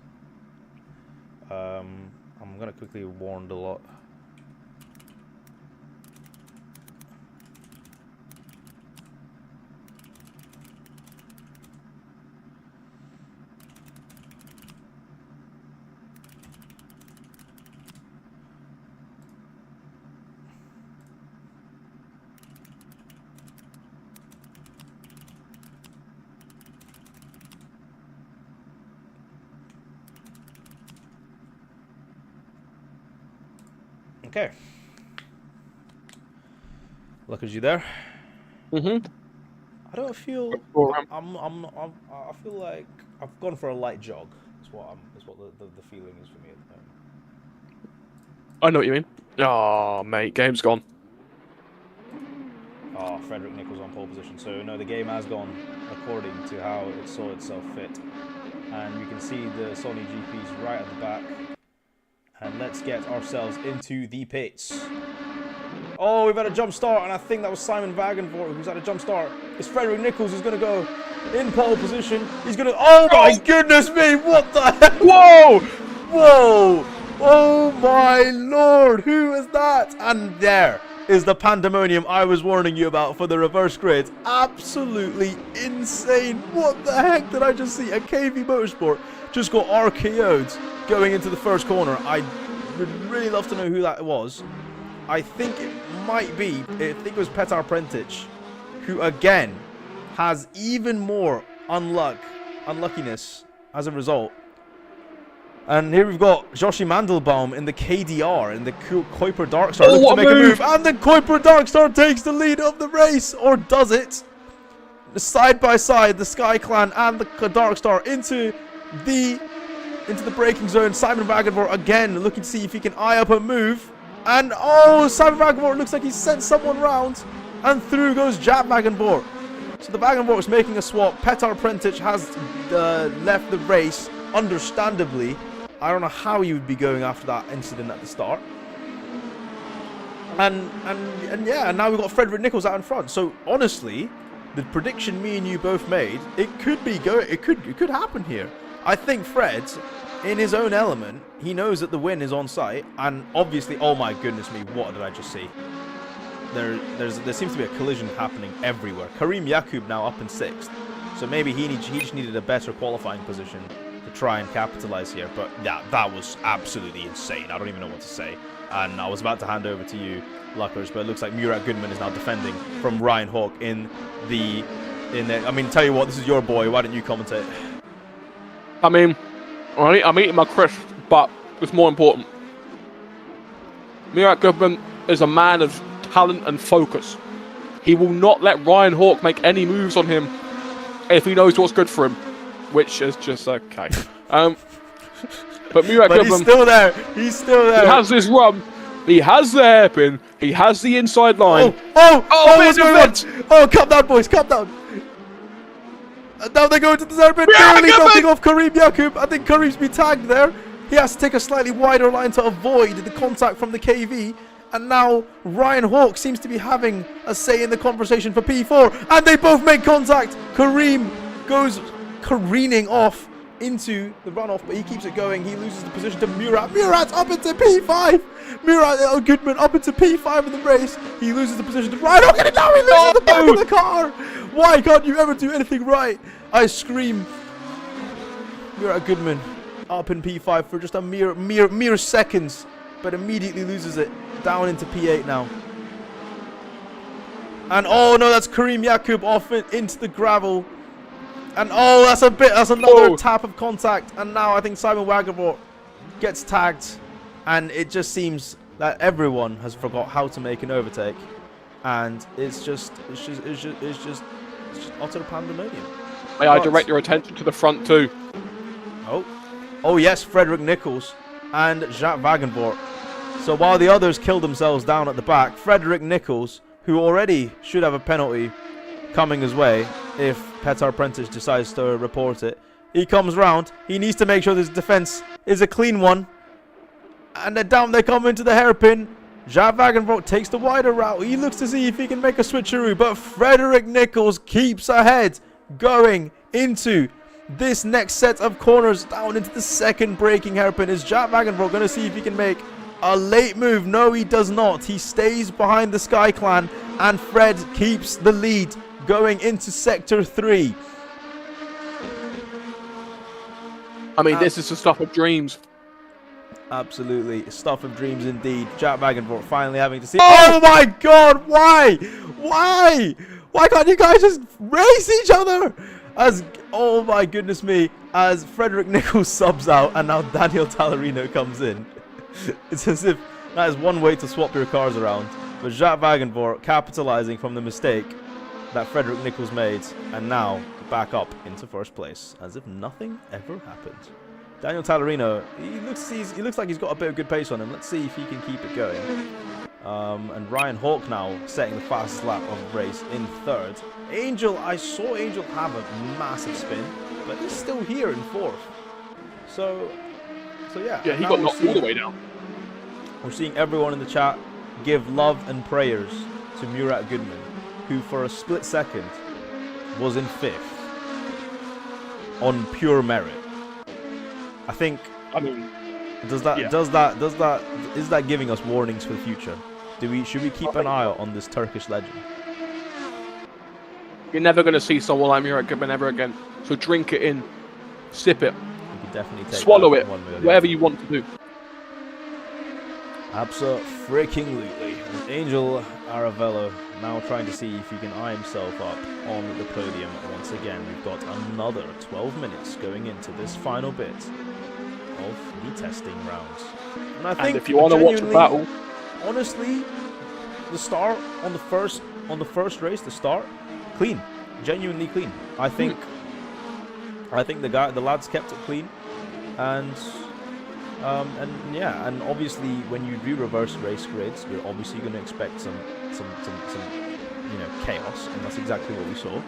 I'm gonna quickly warn the lot. Okay. Look, is you there? Mm-hmm. I don't feel. I feel like I've gone for a light jog. Is what the feeling is for me at the moment. I know what you mean. Oh, mate, game's gone. Oh, Frederick Nichols on pole position. So no, the game has gone according to how it saw itself fit, and you can see the Sony GPs right at the back. And let's get ourselves into the pits. Oh, we've had a jump start, and I think that was Simon Wagenvoort who's had a jump start. It's Frederick Nichols who's going to go in pole position. He's going to... Oh, my goodness me! What the heck? Whoa! Whoa! Oh, my Lord! Who is that? And there is the pandemonium I was warning you about for the reverse grid. Absolutely insane. What the heck did I just see? A KV Motorsport just got RKO'd going into the first corner. I would really love to know who that was. I think it might be, I think it was Petar Prentić, who again has even more unluckiness as a result. And here we've got Joshi Mandelbaum in the KDR, in the Kuiper Darkstar, looking to make a move. And the Kuiper Darkstar takes the lead of the race, or does it? Side by side, the Sky Clan and the Darkstar into the braking zone. Simon Wagenvoort again looking to see if he can eye up a move. And oh, Simon Wagenvoort looks like he sent someone round. And through goes Jaap Wagenvoort. So the Wagenvoort is making a swap. Petar Prentić has left the race, understandably. I don't know how he would be going after that incident at the start. And yeah, and now we've got Frederick Nichols out in front. So honestly, the prediction me and you both made, it could happen here. I think Fred, in his own element, he knows that the win is on site, and obviously, oh my goodness me, what did I just see? There seems to be a collision happening everywhere. Karim Yakub now up in 6th, so maybe he just needed a better qualifying position to try and capitalize here. But yeah, that was absolutely insane. I don't even know what to say. And I was about to hand over to you, Luckers, but it looks like Murat Goodman is now defending from Ryan Hawk in the. I mean, tell you what, this is your boy. Why don't you commentate? I mean, I'm eating my crisp, but it's more important. Murat Goodman is a man of talent and focus. He will not let Ryan Hawk make any moves on him if he knows what's good for him, which is just okay. But Murat Goodman, he's still there. He's still there. He has this run. He has the hairpin. He has the inside line. What's going on? Oh, calm down, boys. Calm down. And now they go into the hairpin. Barely knocking off Karim Yakub. I think Karim's been tagged there. He has to take a slightly wider line to avoid the contact from the KV. And now Ryan Hawk seems to be having a say in the conversation for P4. And they both make contact. Karim goes careening off into the runoff, but he keeps it going. He loses the position to Murat. Murat's up into P5. Murat Goodman up into P5 in the race. He loses the position to Ryan Hawk. And now he loses the back of the car. Why can't you ever do anything right? I scream. Murat Goodman up in P5 for just a mere seconds, but immediately loses it down into P8 now. And oh no, that's Karim Yakub off into the gravel. And oh, that's another Oh. tap of contact. And now I think Simon Wagenvort gets tagged. And it just seems that everyone has forgot how to make an overtake. And it's just utter pandemonium. May I direct your attention to the front too? Oh yes, Frederick Nichols and Jacques Wagenvort. So while the others kill themselves down at the back, Frederick Nichols, who already should have a penalty coming his way if Petar Prentice decides to report it, he comes round. He needs to make sure this defense is a clean one. And then down they come into the hairpin. Jacques Wagenvort takes the wider route. He looks to see if he can make a switcheroo, but Frederick Nichols keeps ahead, going into this next set of corners down into the second braking hairpin. Is Jacques Wagenvort going to see if he can make a late move? No, he does not. He stays behind the Sky Clan, and Fred keeps the lead going into Sector 3. I mean, this is the stuff of dreams. Absolutely. Stuff of dreams indeed. Jacques Wagenvort finally having to see... Oh my god! Why? Why? Why can't you guys just race each other? As... Oh my goodness me. As Frederick Nichols subs out and now Daniel Tallarino comes in. It's as if that is one way to swap your cars around. But Jacques Wagenvort capitalizing from the mistake that Frederick Nichols made, and now back up into first place as if nothing ever happened. Daniel Tallarino, he looks like he's got a bit of good pace on him. Let's see if he can keep it going. And Ryan Hawk now setting the fastest lap of the race in third. Angel, I saw Angel have a massive spin, but he's still here in fourth. So yeah. Yeah, he got knocked all the way down. We're seeing everyone in the chat give love and prayers to Murat Goodman, who for a split second was in fifth on pure merit. I think. I mean, is that giving us warnings for the future? Should we keep an eye out on this Turkish legend? You're never going to see someone like Murat Goodman ever again. So drink it in, sip it, You could definitely take swallow that it, one way or the whatever other. you want to do. Abso-freaking-lutely. Angel Aravello now trying to see if he can eye himself up on the podium once again. We've got another 12 minutes going into this final bit of the testing rounds. And I think if you want to watch a battle, honestly, the start on the first race, the start, clean, genuinely clean. I think the lads kept it clean, and yeah, and obviously when you do reverse race grids, you're obviously going to expect some chaos, and that's exactly what we saw.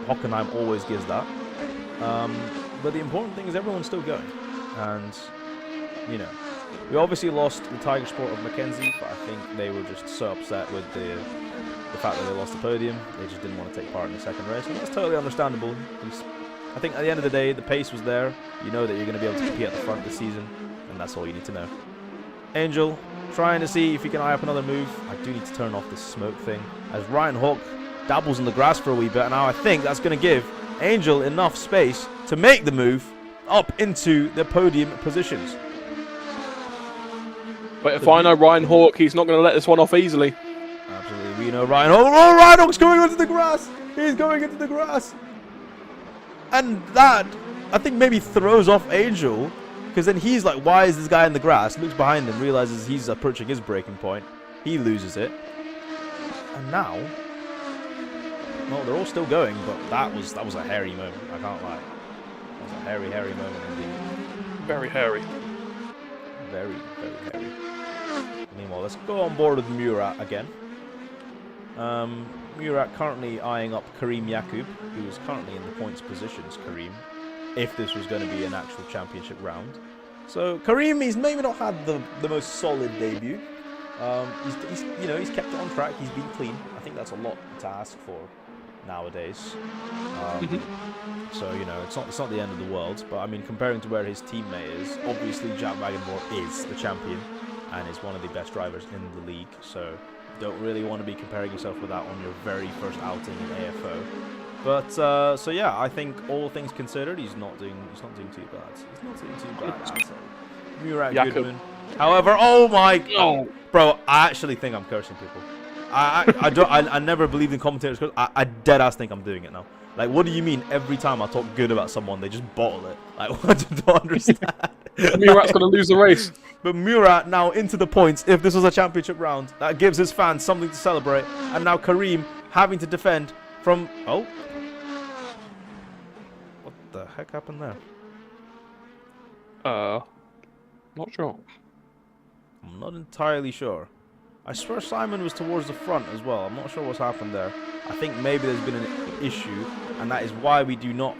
Hockenheim always gives that, but the important thing is everyone's still going, and we obviously lost the Tiger Sport of Mackenzie, but I think they were just so upset with the fact that they lost the podium. They just didn't want to take part in the second race, and that's totally understandable. I think at the end of the day, the pace was there. You know that you're going to be able to compete at the front this season, and that's all you need to know. Angel trying to see if he can eye up another move. I do need to turn off this smoke thing, as Ryan Hawk dabbles in the grass for a wee bit, and now I think that's going to give Angel enough space to make the move up into the podium positions. but if I know Ryan Hawk, he's not going to let this one off easily. Absolutely, we know Ryan Hawk. Oh, Ryan Hawk's going into the grass. He's going into the grass. And that, I think, maybe throws off Angel, because then he's like, why is this guy in the grass? Looks behind him, realizes he's approaching his breaking point. He loses it. And now, well, they're all still going, but that was a hairy moment. I can't lie. That was a hairy moment indeed. Very hairy. Very, very hairy. Meanwhile, let's go on board with Murat again. Murat currently eyeing up Kareem Yakub, who is currently in the points positions, Kareem, if this was going to be an actual championship round. So Kareem, he's maybe not had the most solid debut. He's kept it on track. He's been clean. I think that's a lot to ask for nowadays. So it's not the end of the world. But I mean, comparing to where his teammate is, obviously Jacques Wagenvort is the champion and is one of the best drivers in the league. So don't really want to be comparing yourself with that on your very first outing in AFO. But so yeah, I think all things considered, he's not doing too bad. He's not doing too bad at all. Murat Goodman. However, oh my god, bro! I actually think I'm cursing people. I never believed in commentators. I dead ass think I'm doing it now. Like, what do you mean every time I talk good about someone, they just bottle it? Like, what? I don't understand. Murat's going to lose the race. But Murat now into the points. If this was a championship round, that gives his fans something to celebrate. And now Kareem having to defend from... Oh. What the heck happened there? Not sure. I'm not entirely sure. I swear Simon was towards the front as well. I'm not sure what's happened there. I think maybe there's been an issue, and that is why we do not...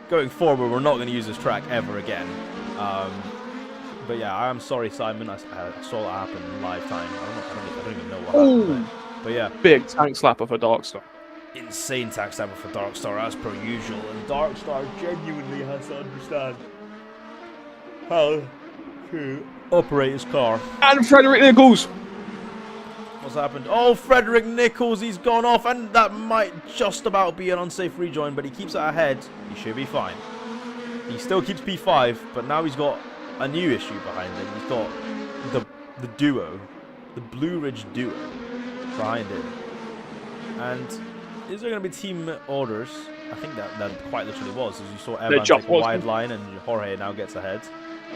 going forward, we're not going to use this track ever again. But yeah, I am sorry, Simon. I saw that happen in live time. I don't even know what happened there. But yeah. Big tank slapper for Darkstar. Insane tank slapper for Darkstar, as per usual. And Darkstar genuinely has to understand how to operate his car. And Frederick Nichols! What's happened? Oh, Frederick Nichols, he's gone off, and that might just about be an unsafe rejoin, but he keeps it ahead. He should be fine. He still keeps P5, but now he's got a new issue behind him. He's got the duo, the Blue Ridge duo behind him. And is there going to be team orders? I think that quite literally was, as you saw Evan take a wide line, and Jorge now gets ahead.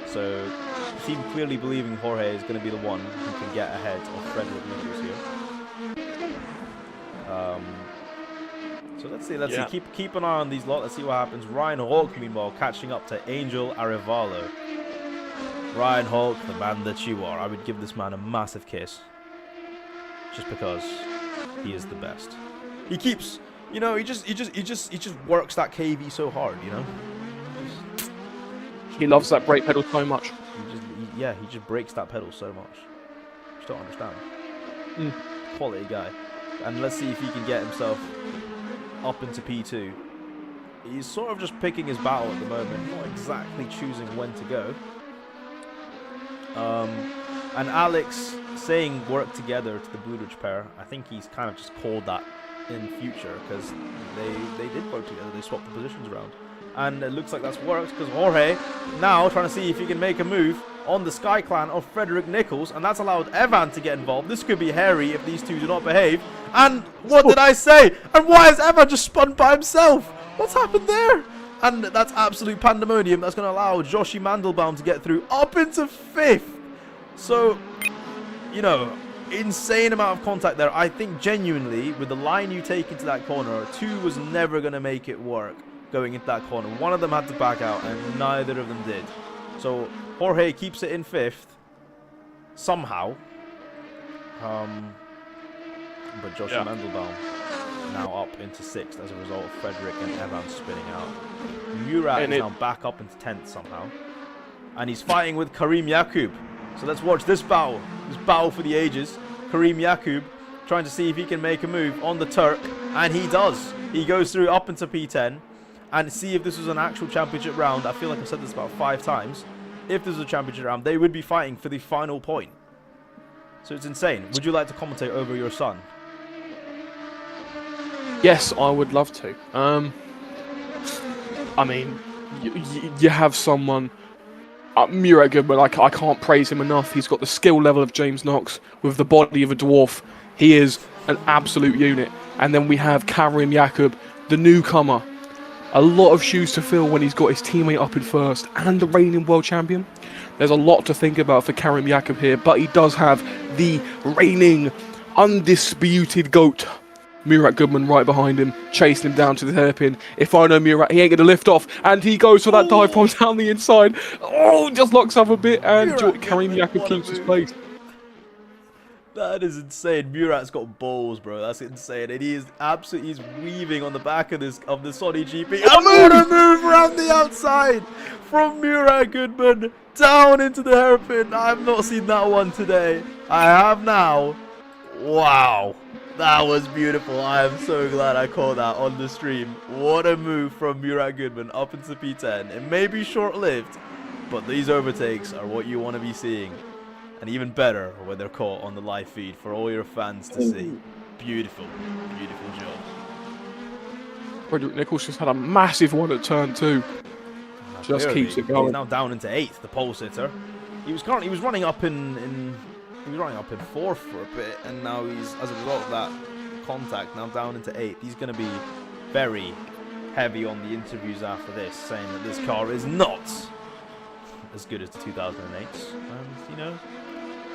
So the team clearly believing Jorge is going to be the one who can get ahead of Frederick Nichols here. So let's see. Keep an eye on these lot. Let's see what happens. Ryan Hawk, meanwhile, catching up to Angel Arevalo. Ryan Hawk, the man that you are. I would give this man a massive kiss, just because he is the best. He keeps, you know, he just works that KV so hard, you know. He loves that brake pedal so much. He just breaks that pedal so much. Just don't understand. Quality guy. And let's see if he can get himself up into P2. He's sort of just picking his battle at the moment, not exactly choosing when to go. And Alex saying work together to the Blue Ridge pair, I think he's kind of just called that in future, because they did work together, they swapped the positions around. And it looks like that's worked, because Jorge now trying to see if he can make a move on the Sky Clan of Frederick Nichols, and that's allowed Evan to get involved. This could be hairy if these two do not behave. And what did I say? And why is Evan just spun by himself? What's happened there? And that's absolute pandemonium. That's going to allow Joshi Mandelbaum to get through up into 5th. So, you know, insane amount of contact there. I think genuinely, with the line you take into that corner, 2 was never going to make it work going into that corner. One of them had to back out, and neither of them did. So Jorge keeps it in 5th somehow. But Josh Mandelbaum now up into 6th as a result of Frederick and Evan spinning out. Murat is now back up into 10th somehow. And he's fighting with Kareem Yakub. So let's watch this battle for the ages. Kareem Yakub trying to see if he can make a move on the Turk, and he does. He goes through up into P10. And see if this was an actual championship round. I feel like I've said this about 5 times. If this was a championship round, they would be fighting for the final point. So it's insane. Would you like to commentate over your son? Yes, I would love to. I mean, you have someone... Murat Goodman, I can't praise him enough. He's got the skill level of James Knox with the body of a dwarf. He is an absolute unit. And then we have Karim Yakub, the newcomer. A lot of shoes to fill when he's got his teammate up in 1st and the reigning world champion. There's a lot to think about for Karim Yakub here, but he does have the reigning, undisputed GOAT, Murat Goodman, right behind him, chasing him down to the hairpin. If I know Murat, he ain't going to lift off, and he goes for that dive bomb down the inside. Oh, just locks up a bit, and Karim Yakub keeps his place. That is insane. Murat's got balls, bro. That's insane. And he is absolutely, he's weaving on the back of the Sony GP. And what a move around the outside from Murat Goodman down into the hairpin. I have not seen that one today. I have now. Wow. That was beautiful. I am so glad I caught that on the stream. What a move from Murat Goodman up into P10. It may be short-lived, but these overtakes are what you want to be seeing. And even better when they're caught on the live feed for all your fans to see. Beautiful, beautiful job. Frederick Nichols just had a massive one at turn 2. Just keeps it going. He's now down into 8th, the pole sitter. He was running up in 4th for a bit, and now he's, as a result of that contact, now down into 8th. He's going to be very, heavy on the interviews after this, saying that this car is not as good as the 2008. And, you know,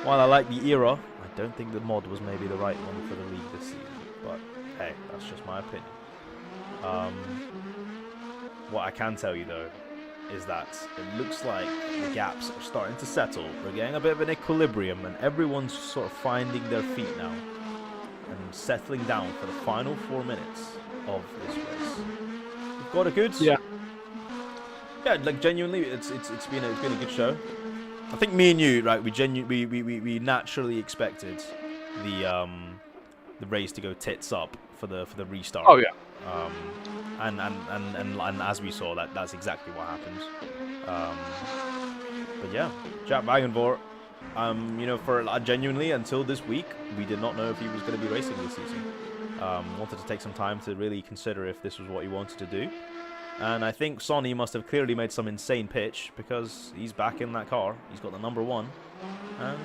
while I like the era, I don't think the mod was maybe the right one for the league this season. But, hey, that's just my opinion. What I can tell you, though, is that it looks like the gaps are starting to settle. We're getting a bit of an equilibrium, and everyone's sort of finding their feet now and settling down for the final 4 minutes of this race. We've got a good, yeah, like genuinely, it's been a good show. I think me and you, right, we naturally expected the race to go tits up for the restart. Oh yeah. And as we saw, that's exactly what happened. But yeah, Jack Wagenvoort, you know, for genuinely until this week, we did not know if he was going to be racing this season. Wanted to take some time to really consider if this was what he wanted to do. And I think Sonny must have clearly made some insane pitch, because he's back in that car. He's got the number 1, and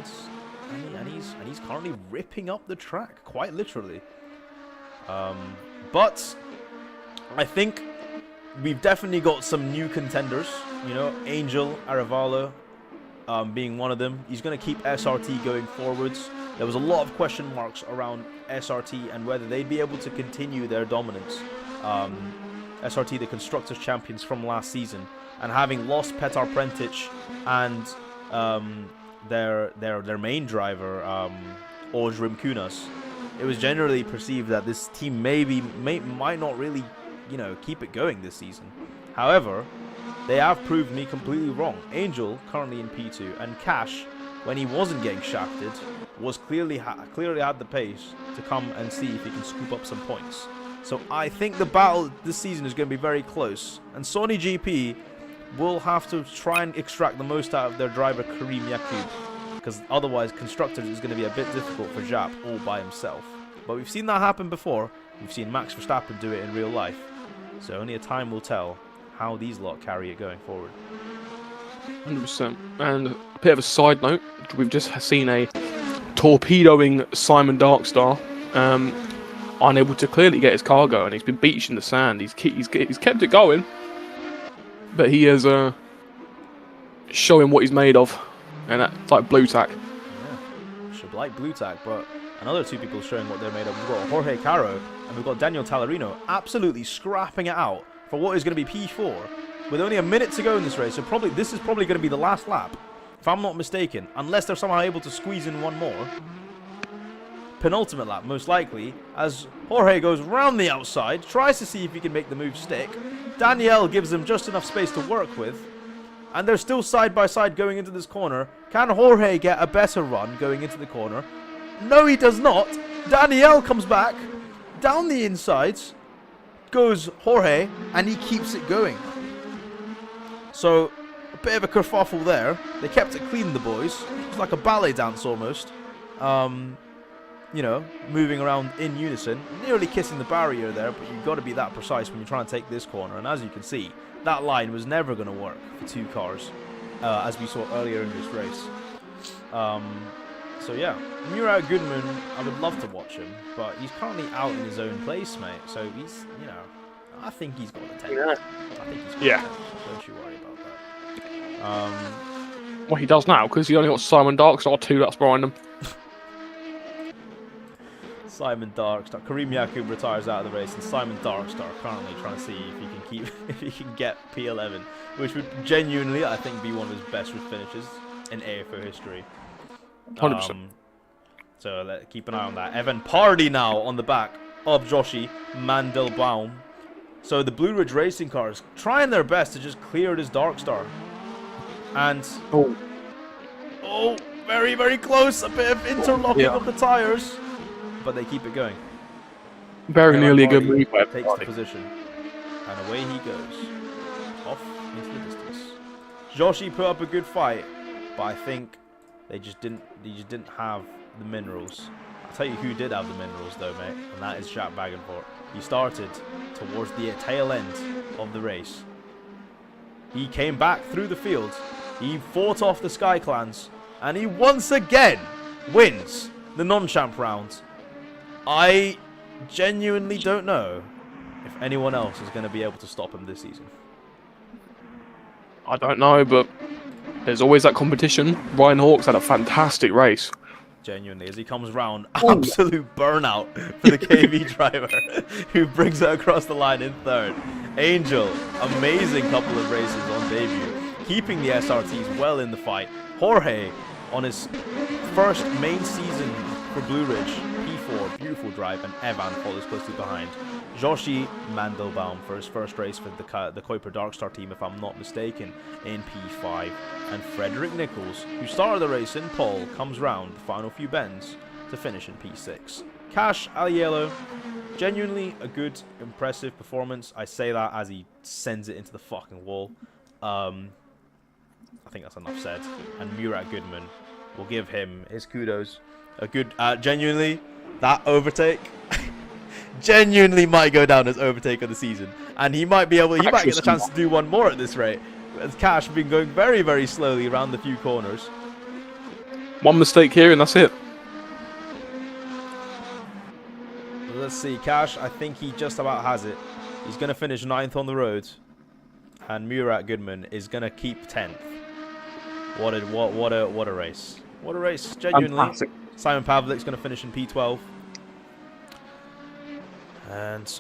he's currently ripping up the track, quite literally. But I think we've definitely got some new contenders. You know, Angel Arevalo being one of them. He's going to keep SRT going forwards. There was a lot of question marks around SRT and whether they'd be able to continue their dominance. SRT, the Constructors Champions from last season, and having lost Petar Prentic and their main driver, Ojrim Kunas, it was generally perceived that this team might not really, you know, keep it going this season. However, they have proved me completely wrong. Angel, currently in P2, and Cash, when he wasn't getting shafted, was clearly had the pace to come and see if he can scoop up some points. So I think the battle this season is going to be very close, and Sony GP will have to try and extract the most out of their driver Karim Yakub, because otherwise Constructors is going to be a bit difficult for Jap all by himself. But we've seen that happen before. We've seen Max Verstappen do it in real life. So only a time will tell how these lot carry it going forward. 100%. And a bit of a side note, we've just seen a torpedoing Simon Darkstar, unable to clearly get his car going. He's been beached in the sand. He's kept it going, but he is showing what he's made of, and that's like blue tack. Yeah, should like blue tack, but another 2 people showing what they're made of. We've got Jorge Caro and we've got Daniel Tallarino absolutely scrapping it out for what is going to be P4 with only a minute to go in this race. So this is probably going to be the last lap, if I'm not mistaken, unless they're somehow able to squeeze in one more. Penultimate lap, most likely, as Jorge goes round the outside, tries to see if he can make the move stick. Danielle gives him just enough space to work with, and they're still side by side going into this corner. Can Jorge get a better run going into the corner? No, he does not. Danielle comes back down the insides, goes Jorge, and he keeps it going. So a bit of a kerfuffle there. They kept it clean, the boys. It was like a ballet dance almost. You know, moving around in unison, nearly kissing the barrier there, but you've got to be that precise when you're trying to take this corner. And as you can see, that line was never going to work for 2 cars, as we saw earlier in this race. So yeah, Murat Goodman, I would love to watch him, but he's currently out in his own place, mate. So he's, you know, I think he's got the talent. I think he's got the talent. Don't you worry about that. Well, he does now, because he only got Simon Darkstar 2 that's behind him. Simon Darkstar. Karim Yakub retires out of the race, and Simon Darkstar currently trying to see if he can get P11, which would genuinely, I think, be one of his best finishes in AFO history. 100%. So keep an eye on that. Evan Pardy now on the back of Joshi Mandelbaum. So the Blue Ridge Racing cars trying their best to just clear this Darkstar. And very, very close. A bit of interlocking of the tires. But they keep it going. Very nearly a good move. Takes the position. And away he goes. Off into the distance. Joshi put up a good fight, but I think they just didn't have the minerals. I'll tell you who did have the minerals though, mate, and that is Jack Wagenvoort. He started towards the tail end of the race. He came back through the field. He fought off the Sky Clans, and he once again wins the non-champ round. I genuinely don't know if anyone else is going to be able to stop him this season. I don't know, but there's always that competition. Ryan Hawks had a fantastic race. Genuinely, as he comes round, Ooh. absolute burnout for the KV driver, who brings it across the line in third. Angel, amazing couple of races on debut, keeping the SRTs well in the fight. Jorge, on his first main season for Blue Ridge, P4, beautiful drive, and Evan follows closely behind. Joshi Mandelbaum for his first race for the Kuiper Darkstar team, if I'm not mistaken, in P5. And Frederick Nichols, who started the race in pole, comes round the final few bends to finish in P6. Cash Aliello, genuinely a good, impressive performance. I say that as he sends it into the fucking wall. I think that's enough said. And Murat Goodman, will give him his kudos. A good, genuinely, that overtake genuinely might go down as overtake of the season, and he might be able, he might get the chance to do one more at this rate. As Cash been going very, very slowly around the few corners. One mistake here, and that's it. Let's see, Cash, I think he just about has it. He's going to finish 9th on the road, and Murat Goodman is going to keep 10th. What a race! What a race! Genuinely. Fantastic. Simon Pavlik's going to finish in P12. And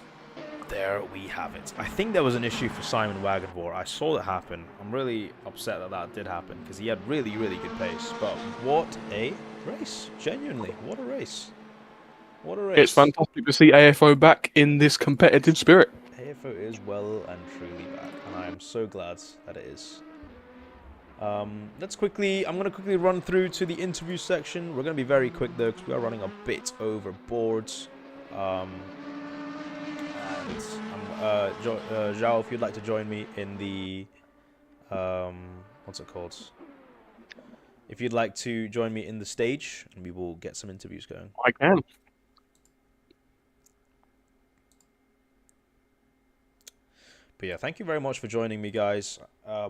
there we have it. I think there was an issue for Simon Wagenvor. I saw it happen. I'm really upset that that did happen because he had really, really good pace. But what a race. Genuinely, what a race. What a race. It's fantastic to see AFO back in this competitive spirit. AFO is well and truly back, and I am so glad that it is. I'm going to quickly run through to the interview section. We're going to be very quick though because we are running a bit overboard. Zhao, if you'd like to join me in the, what's it called? If you'd like to join me in the stage, and we will get some interviews going. I can. But yeah, thank you very much for joining me, guys.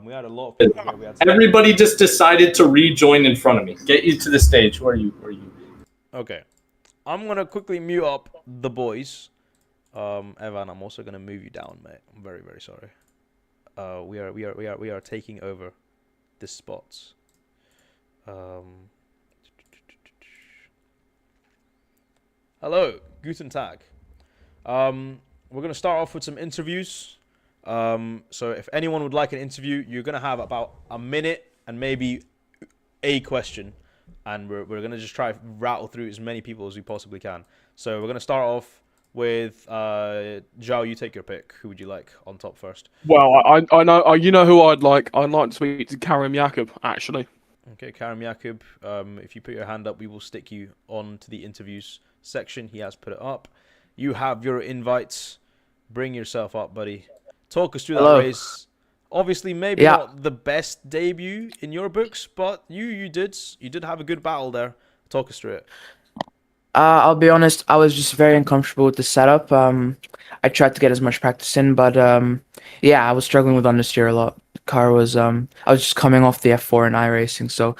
We had a lot of people here. Everybody just decided to rejoin in front of me. Get you to the stage. Where are you? Okay. I'm going to quickly mute up the boys. Evan, I'm also gonna move you down, mate. I'm very, very sorry. We are taking over this spot. Hello, guten Tag. We're gonna start off with some interviews. So if anyone would like an interview, you're gonna have about a minute and maybe a question, and we're gonna just try to rattle through as many people as we possibly can. So we're gonna start off with Zhao. You take your pick. Who would you like on top first? Well, I know you know who I'd like. I'd like to speak to Karim Yacoub, actually. Okay, Karim Yacoub. If you put your hand up, we will stick you on to the interviews section. He has put it up. You have your invites. Bring yourself up, buddy. Talk us through that race. Obviously, maybe not the best debut in your books, but you did have a good battle there. Talk us through it. I'll be honest, I was just very uncomfortable with the setup. I tried to get as much practice in, but yeah, I was struggling with understeer a lot. The car was, I was just coming off the F4 in iRacing, so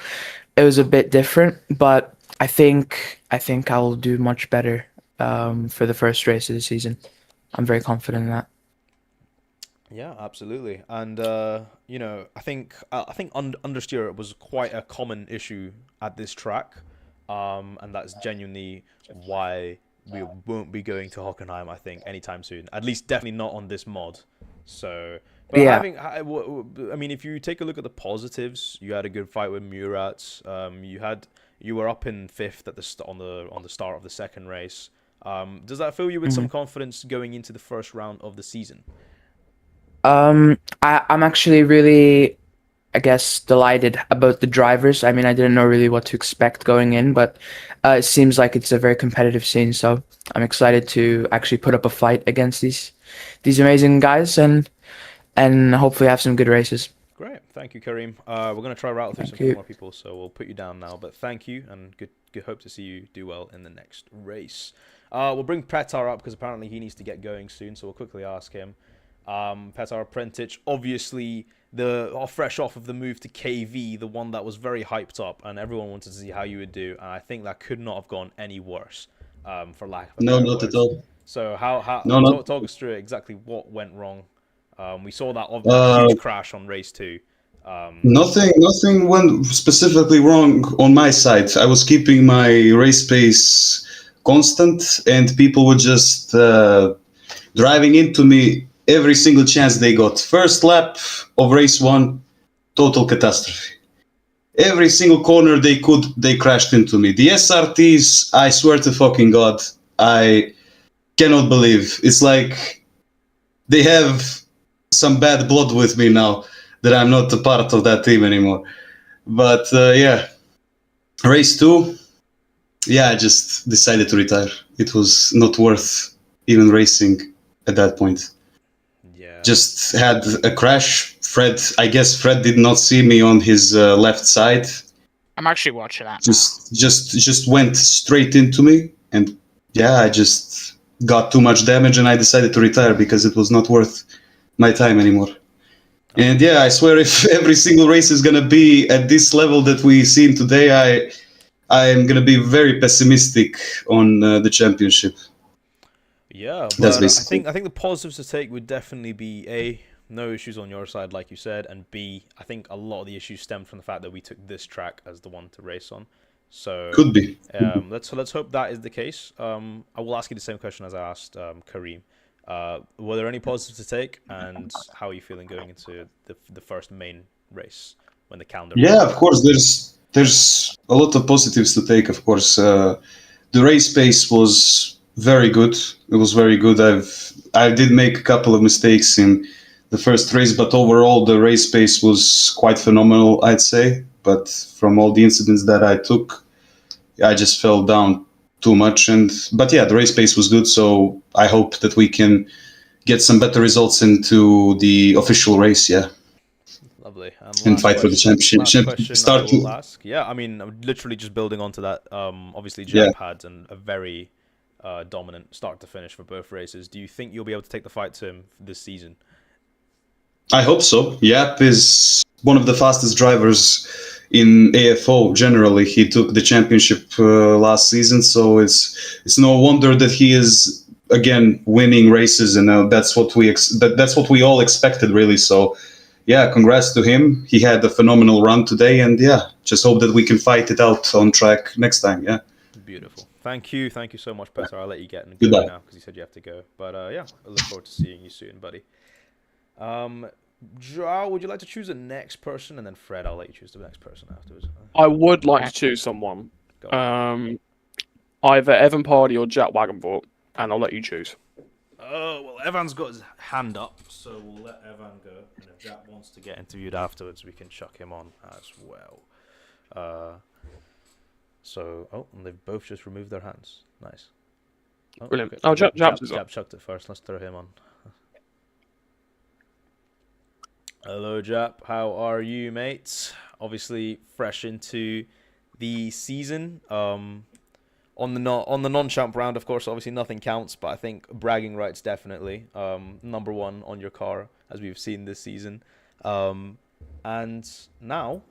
it was a bit different, but I think I will do much better for the first race of the season. I'm very confident in that. Yeah, absolutely. And you know, I think understeer was quite a common issue at this track. And that's genuinely why we won't be going to Hockenheim, I think, anytime soon. At least definitely not on this mod. So, but yeah. I mean, if you take a look at the positives, you had a good fight with Murat. You were up in 5th at on the start of the second race. Does that fill you with some confidence going into the first round of the season? I'm actually really, I guess, delighted about the drivers. I mean, I didn't know really what to expect going in, but it seems like it's a very competitive scene. So I'm excited to actually put up a fight against these amazing guys and hopefully have some good races. Great, thank you, Karim. We're gonna try rattle through some more people, so we'll put you down now. But thank you, and good hope to see you do well in the next race. We'll bring Petar up because apparently he needs to get going soon, so we'll quickly ask him. Petar Prentić, obviously fresh off of the move to KV, the one that was very hyped up, and everyone wanted to see how you would do. And I think that could not have gone any worse, for lack of a better not words. at all. So how No, no. talk us through exactly what went wrong. We saw that Uh, huge crash on race 2. nothing went specifically wrong on my side. I was keeping my race pace constant, and people were just driving into me every single chance they got. First lap of race 1, total catastrophe. Every single corner they could, they crashed into me. The SRTs, I swear to fucking God, I cannot believe. It's like they have some bad blood with me now that I'm not a part of that team anymore. But yeah, race 2, yeah, I just decided to retire. It was not worth even racing at that point. Yeah. Just had a crash. I guess Fred did not see me on his left side. I'm actually watching that. Just went straight into me, and yeah, I just got too much damage, and I decided to retire because it was not worth my time anymore. And yeah, I swear, if every single race is gonna be at this level that we seen today, I am gonna be very pessimistic on the championship. Yeah, That's but basically. I think the positives to take would definitely be A, no issues on your side, like you said, and B, I think a lot of the issues stemmed from the fact that we took this track as the one to race on. So Could be. let's hope that is the case. I will ask you the same question as I asked Kareem. Were there any positives to take, and how are you feeling going into the first main race when the calendar? Yeah, of course. There's a lot of positives to take. Of course, the race pace was very good. It was very good. I did make a couple of mistakes in the first race, but overall the race pace was quite phenomenal, I'd say. But from all the incidents that I took, I just fell down too much. But yeah, the race pace was good. So I hope that we can get some better results into the official race. Yeah. Lovely. And fight for the championship. Last question Start I will to, ask. Yeah, I mean, I'm literally just building onto that. Obviously, Yeah. Jap had a very dominant start to finish for both races. Do you think you'll be able to take the fight to him this season? I hope so. Yap is one of the fastest drivers in AFO generally. He took the championship last season, so it's no wonder that he is again winning races, and that's what we all expected, really. So, yeah, congrats to him. He had a phenomenal run today, and yeah, just hope that we can fight it out on track next time. Yeah. Beautiful. Thank you so much, Peter. I'll let you get and go Goodbye. now because you said you have to go. But yeah, I look forward to seeing you soon, buddy. Joao, would you like to choose the next person, and then Fred, I'll let you choose the next person afterwards. I would like to choose someone. Go. Either Evan Pardy or Jack Wagenvort, and I'll let you choose. Oh, well, Evan's got his hand up, so we'll let Evan go. And if Jack wants to get interviewed afterwards, we can chuck him on as well. And they've both just removed their hands. Nice. Oh, Brilliant. okay. Oh, Jap chucked it first. Let's throw him on. Hello, Jap. How are you, mate? Obviously, fresh into the season. On the non-champ round, of course, obviously nothing counts, but I think bragging rights definitely. Number one on your car, as we've seen this season. And now,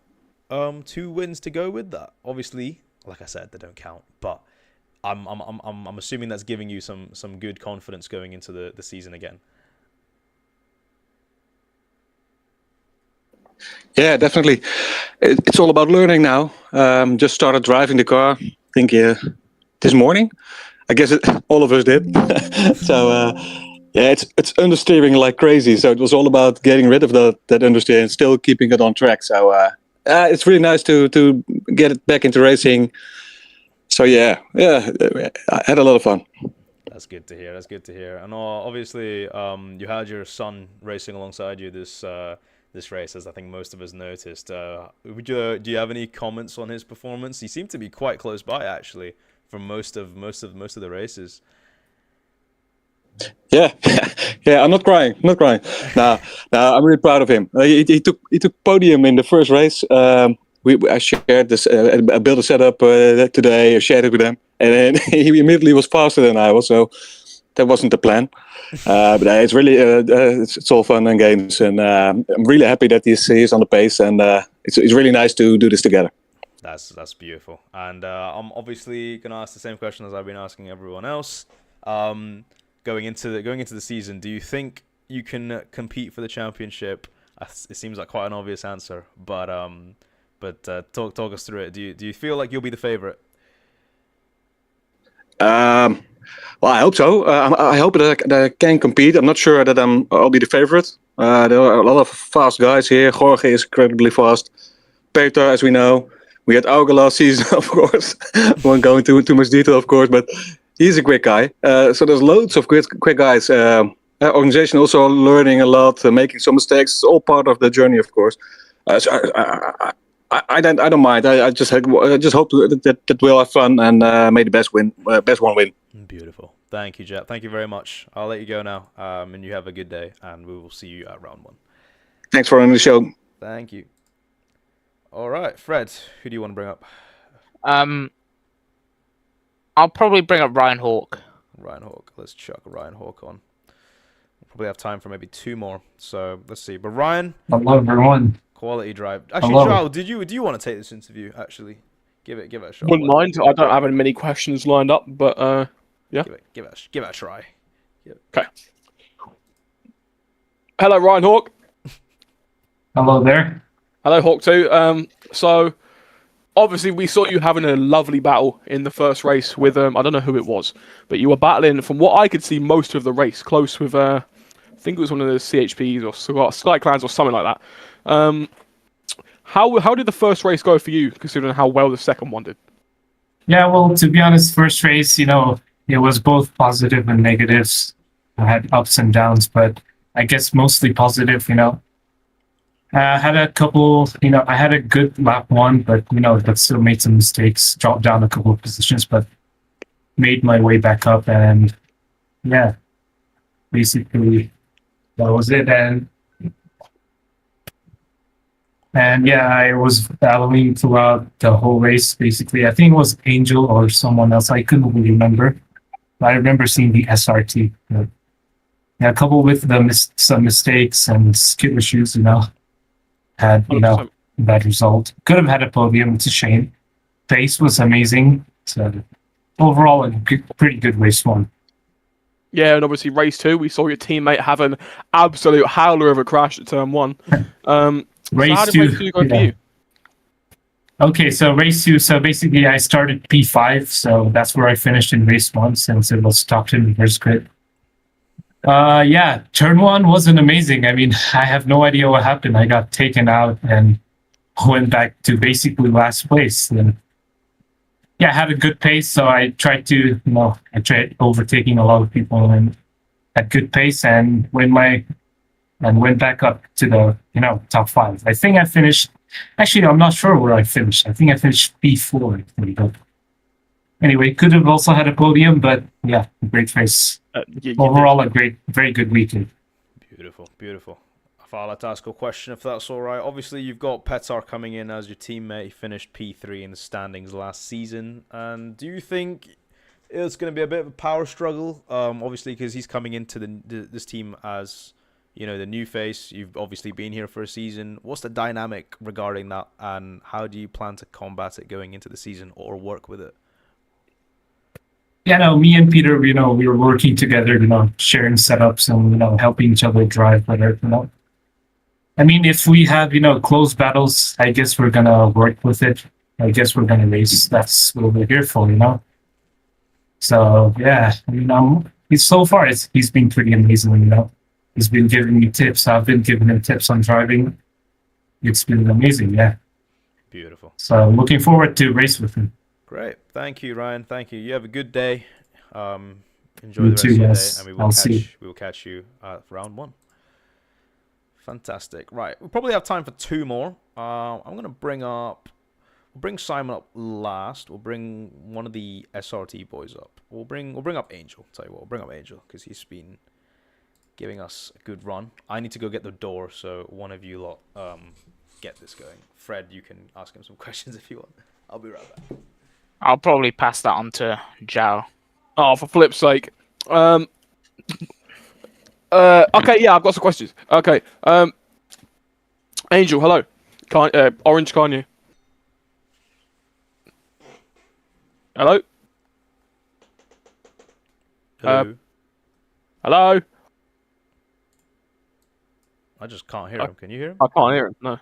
2 wins to go with that. Obviously, like I said, they don't count, but I'm assuming that's giving you some good confidence going into the season again. Yeah, definitely. It's all about learning now. Just started driving the car, I think this morning. I guess all of us did. So yeah, it's understeering like crazy. So it was all about getting rid of that understeer and still keeping it on track. So it's really nice to get it back into racing. So yeah, I had a lot of fun. That's good to hear. And obviously, you had your son racing alongside you this race, as I think most of us noticed. Do you have any comments on his performance? He seemed to be quite close by, actually, for most of the races. Yeah, yeah. I'm not crying. No, I'm really proud of him. He took podium in the first race. I shared this. I built a setup today. I shared it with them, and then he immediately was faster than I was. So that wasn't the plan. But it's really it's all fun and games, and I'm really happy that he's on the pace, and it's really nice to do this together. That's beautiful. And I'm obviously gonna ask the same question as I've been asking everyone else. going into the season, do you think you can compete for the championship? It seems like quite an obvious answer, but talk us through it. Do you feel like you'll be the favorite? Well, I hope so. I hope that I can compete. I'm not sure that I'll be the favorite. There are a lot of fast guys here. Jorge is incredibly fast. Peter, as we know, we had Auge last season, of course. Won't go into too much detail, of course, but he's a quick guy. So there's loads of quick guys. Organization also learning a lot, making some mistakes. It's all part of the journey, of course. So I don't mind. I just hope that we'll have fun and may the best one win. Beautiful. Thank you, Jep. Thank you very much. I'll let you go now. And you have a good day, and we will see you at round 1. Thanks for running the show. Thank you. All right, Fred, who do you want to bring up? I'll probably bring up Ryan Hawk. Ryan Hawk. Let's chuck Ryan Hawk on. We'll probably have time for maybe 2 more. So let's see. But Ryan, Hello, everyone. quality drive. Actually, Hello. Joel, do you want to take this interview? Actually, give it a shot. Wouldn't mind. I don't have many questions lined up, but yeah. Give it a try. Okay. Hello, Ryan Hawk. Hello there. Hello, Hawk 2. So obviously we saw you having a lovely battle in the first race with I don't know who it was, but you were battling, from what I could see, most of the race close with I think it was one of the CHPs or Sky Clans or something like that. How did the first race go for you, considering how well the second one did? Yeah, well, to be honest, first race, it was both positive and negatives. I had ups and downs, but I guess mostly positive, I had a couple, I had a good lap 1, but, but still made some mistakes, dropped down a couple of positions, but made my way back up. And yeah, basically that was it. And yeah, I was battling throughout the whole race, basically. I think it was Angel or someone else. I couldn't really remember. But I remember seeing the SRT. Yeah, coupled with some mistakes and skill issues, had, bad result. Could have had a podium. It's a shame. Pace was amazing. So overall, pretty good race 1. Yeah, and obviously race 2, we saw your teammate have an absolute howler of a crash at turn 1. Race so how did 2, race 2 go for you? Okay, so race 2, so basically I started P5, so that's where I finished in race 1 since it was Stockton reverse grid. Yeah, turn 1 wasn't amazing. I mean, I have no idea what happened. I got taken out and went back to basically last place. And yeah, I had a good pace, so I tried overtaking a lot of people and at good pace and went back up to the top 5. I think I finished. Actually, I'm not sure where I finished. I think I finished P4. But anyway, could have also had a podium, but yeah, great race. Overall, a very good weekend. Beautiful. I'll let ask a question if that's all right. Obviously, you've got Petar coming in as your teammate. He finished P3 in the standings last season. And do you think it's going to be a bit of a power struggle? Obviously, because he's coming into this team as the new face. You've obviously been here for a season. What's the dynamic regarding that, and how do you plan to combat it going into the season or work with it? Yeah, no, me and Peter, we were working together, sharing setups and, helping each other drive better, I mean, if we have, close battles, I guess we're going to work with it. I guess we're going to race. That's what we're here for, So, yeah, I mean, so far, he's been pretty amazing, He's been giving me tips. I've been giving him tips on driving. It's been amazing, yeah. Beautiful. So, looking forward to race with him. Great. Thank you, Ryan. Thank you. You have a good day. Enjoy You the rest too, of your yes. day, and we will catch you at round 1. Fantastic. Right. We'll probably have time for 2 more. I'm going to bring Simon up last. We'll bring one of the SRT boys up. We'll bring up Angel. Tell you what, we'll bring up Angel because he's been giving us a good run. I need to go get the door, so one of you lot get this going. Fred, you can ask him some questions if you want. I'll be right back. I'll probably pass that on to Zhao. Oh, for flip's sake. Okay, yeah, I've got some questions. Okay. Angel, hello. Orange Kanye. Hello. Hello? I just can't hear him. Can you hear him? I can't hear him. No.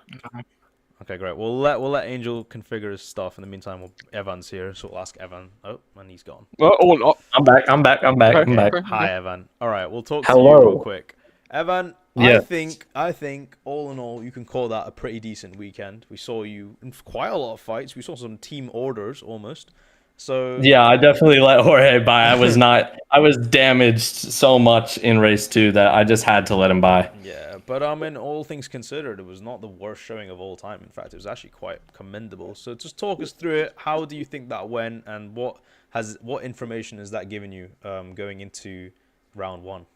Okay, great. We'll let Angel configure his stuff. In the meantime, Evan's here, so we'll ask Evan. Oh, and he's gone. Well, or not. I'm back. I'm back. Okay, I'm back. okay. Hi, Evan. All right, we'll talk to you Hello. real quick. Evan, Yes. I think all in all, you can call that a pretty decent weekend. We saw you in quite a lot of fights. We saw some team orders almost. So Yeah, I definitely let Jorge by. I was damaged so much in race 2 that I just had to let him by. yeah, but in all things considered, it was not the worst showing of all time. In fact, it was actually quite commendable. So just talk us through it. How do you think that went, and what information has that given you going into round 1?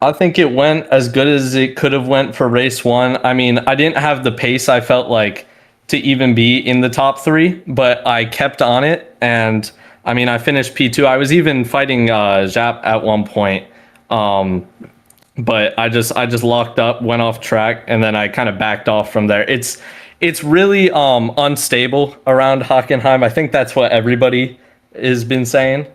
I think it went as good as it could have went for race 1. I mean, I didn't have the pace I felt like to even be in the top 3, but I kept on it, and I mean, I finished P2. I was even fighting Jap at one point, but I just locked up, went off track, and then I kind of backed off from there. It's really unstable around Hockenheim. I think that's what everybody has been saying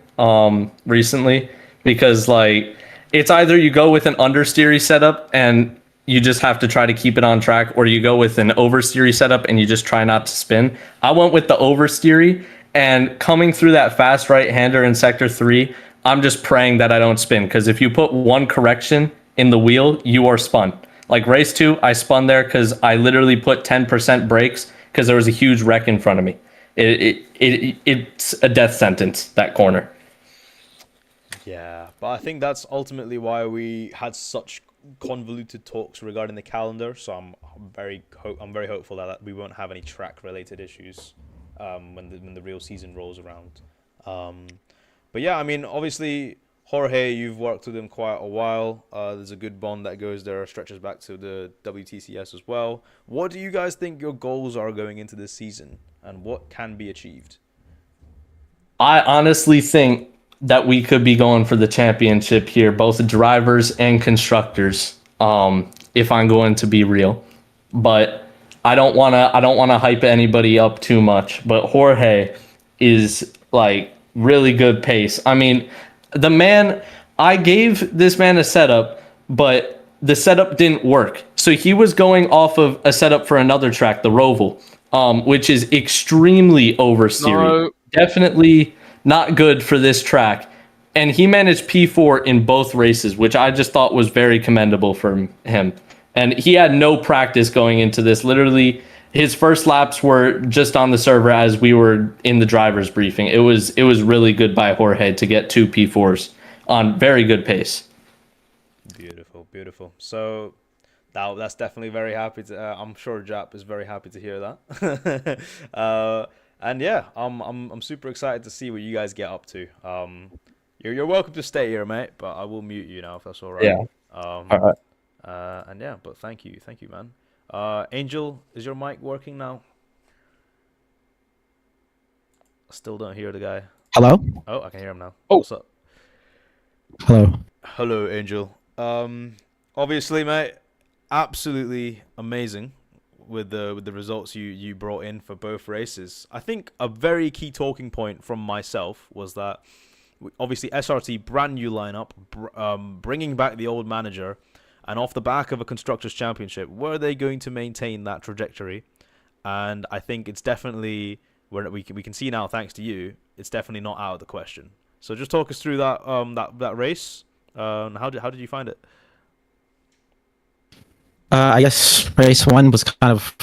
recently, because like it's either you go with an understeery setup and you just have to try to keep it on track, or you go with an oversteery setup and you just try not to spin. I went with the oversteery, and coming through that fast right-hander in sector 3, I'm just praying that I don't spin, because if you put one correction in the wheel, you are spun. Like race 2, I spun there because I literally put 10% brakes because there was a huge wreck in front of me. It's a death sentence, that corner. Yeah, but I think that's ultimately why we had such convoluted talks regarding the calendar. So I'm very hopeful that we won't have any track related issues when the real season rolls around. But yeah, I mean, obviously Jorge, you've worked with him quite a while. There's a good bond that goes there, stretches back to the WTCS as well. What do you guys think your goals are going into this season, and what can be achieved? I honestly think that we could be going for the championship here, both drivers and constructors, if I'm going to be real. But I don't wanna hype anybody up too much. But Jorge is like really good pace. I mean, I gave this man a setup, but the setup didn't work. So he was going off of a setup for another track, the Roval, which is extremely oversteery. No. Definitely not good for this track. And he managed P4 in both races, which I just thought was very commendable for him. And he had no practice going into this. Literally, his first laps were just on the server as we were in the driver's briefing. It was really good by Jorge to get 2 P4s on very good pace. Beautiful. So that's definitely very happy to. I'm sure Jap is very happy to hear that. And yeah, I'm super excited to see what you guys get up to. You're welcome to stay here, mate, but I will mute you now if that's all right. Yeah. All right. And yeah, but thank you, man. Angel, is your mic working now? I still don't hear the guy. Hello? Oh, I can hear him now. Oh. What's up? Hello, Angel. Obviously, mate, absolutely amazing with the results you brought in for both races. I think a very key talking point from myself was that obviously SRT, brand new lineup, bringing back the old manager, and off the back of a Constructors' Championship, were they going to maintain that trajectory? And I think it's definitely, we can see now, thanks to you, it's definitely not out of the question. So just talk us through that race. How did you find it? I guess race 1 was kind of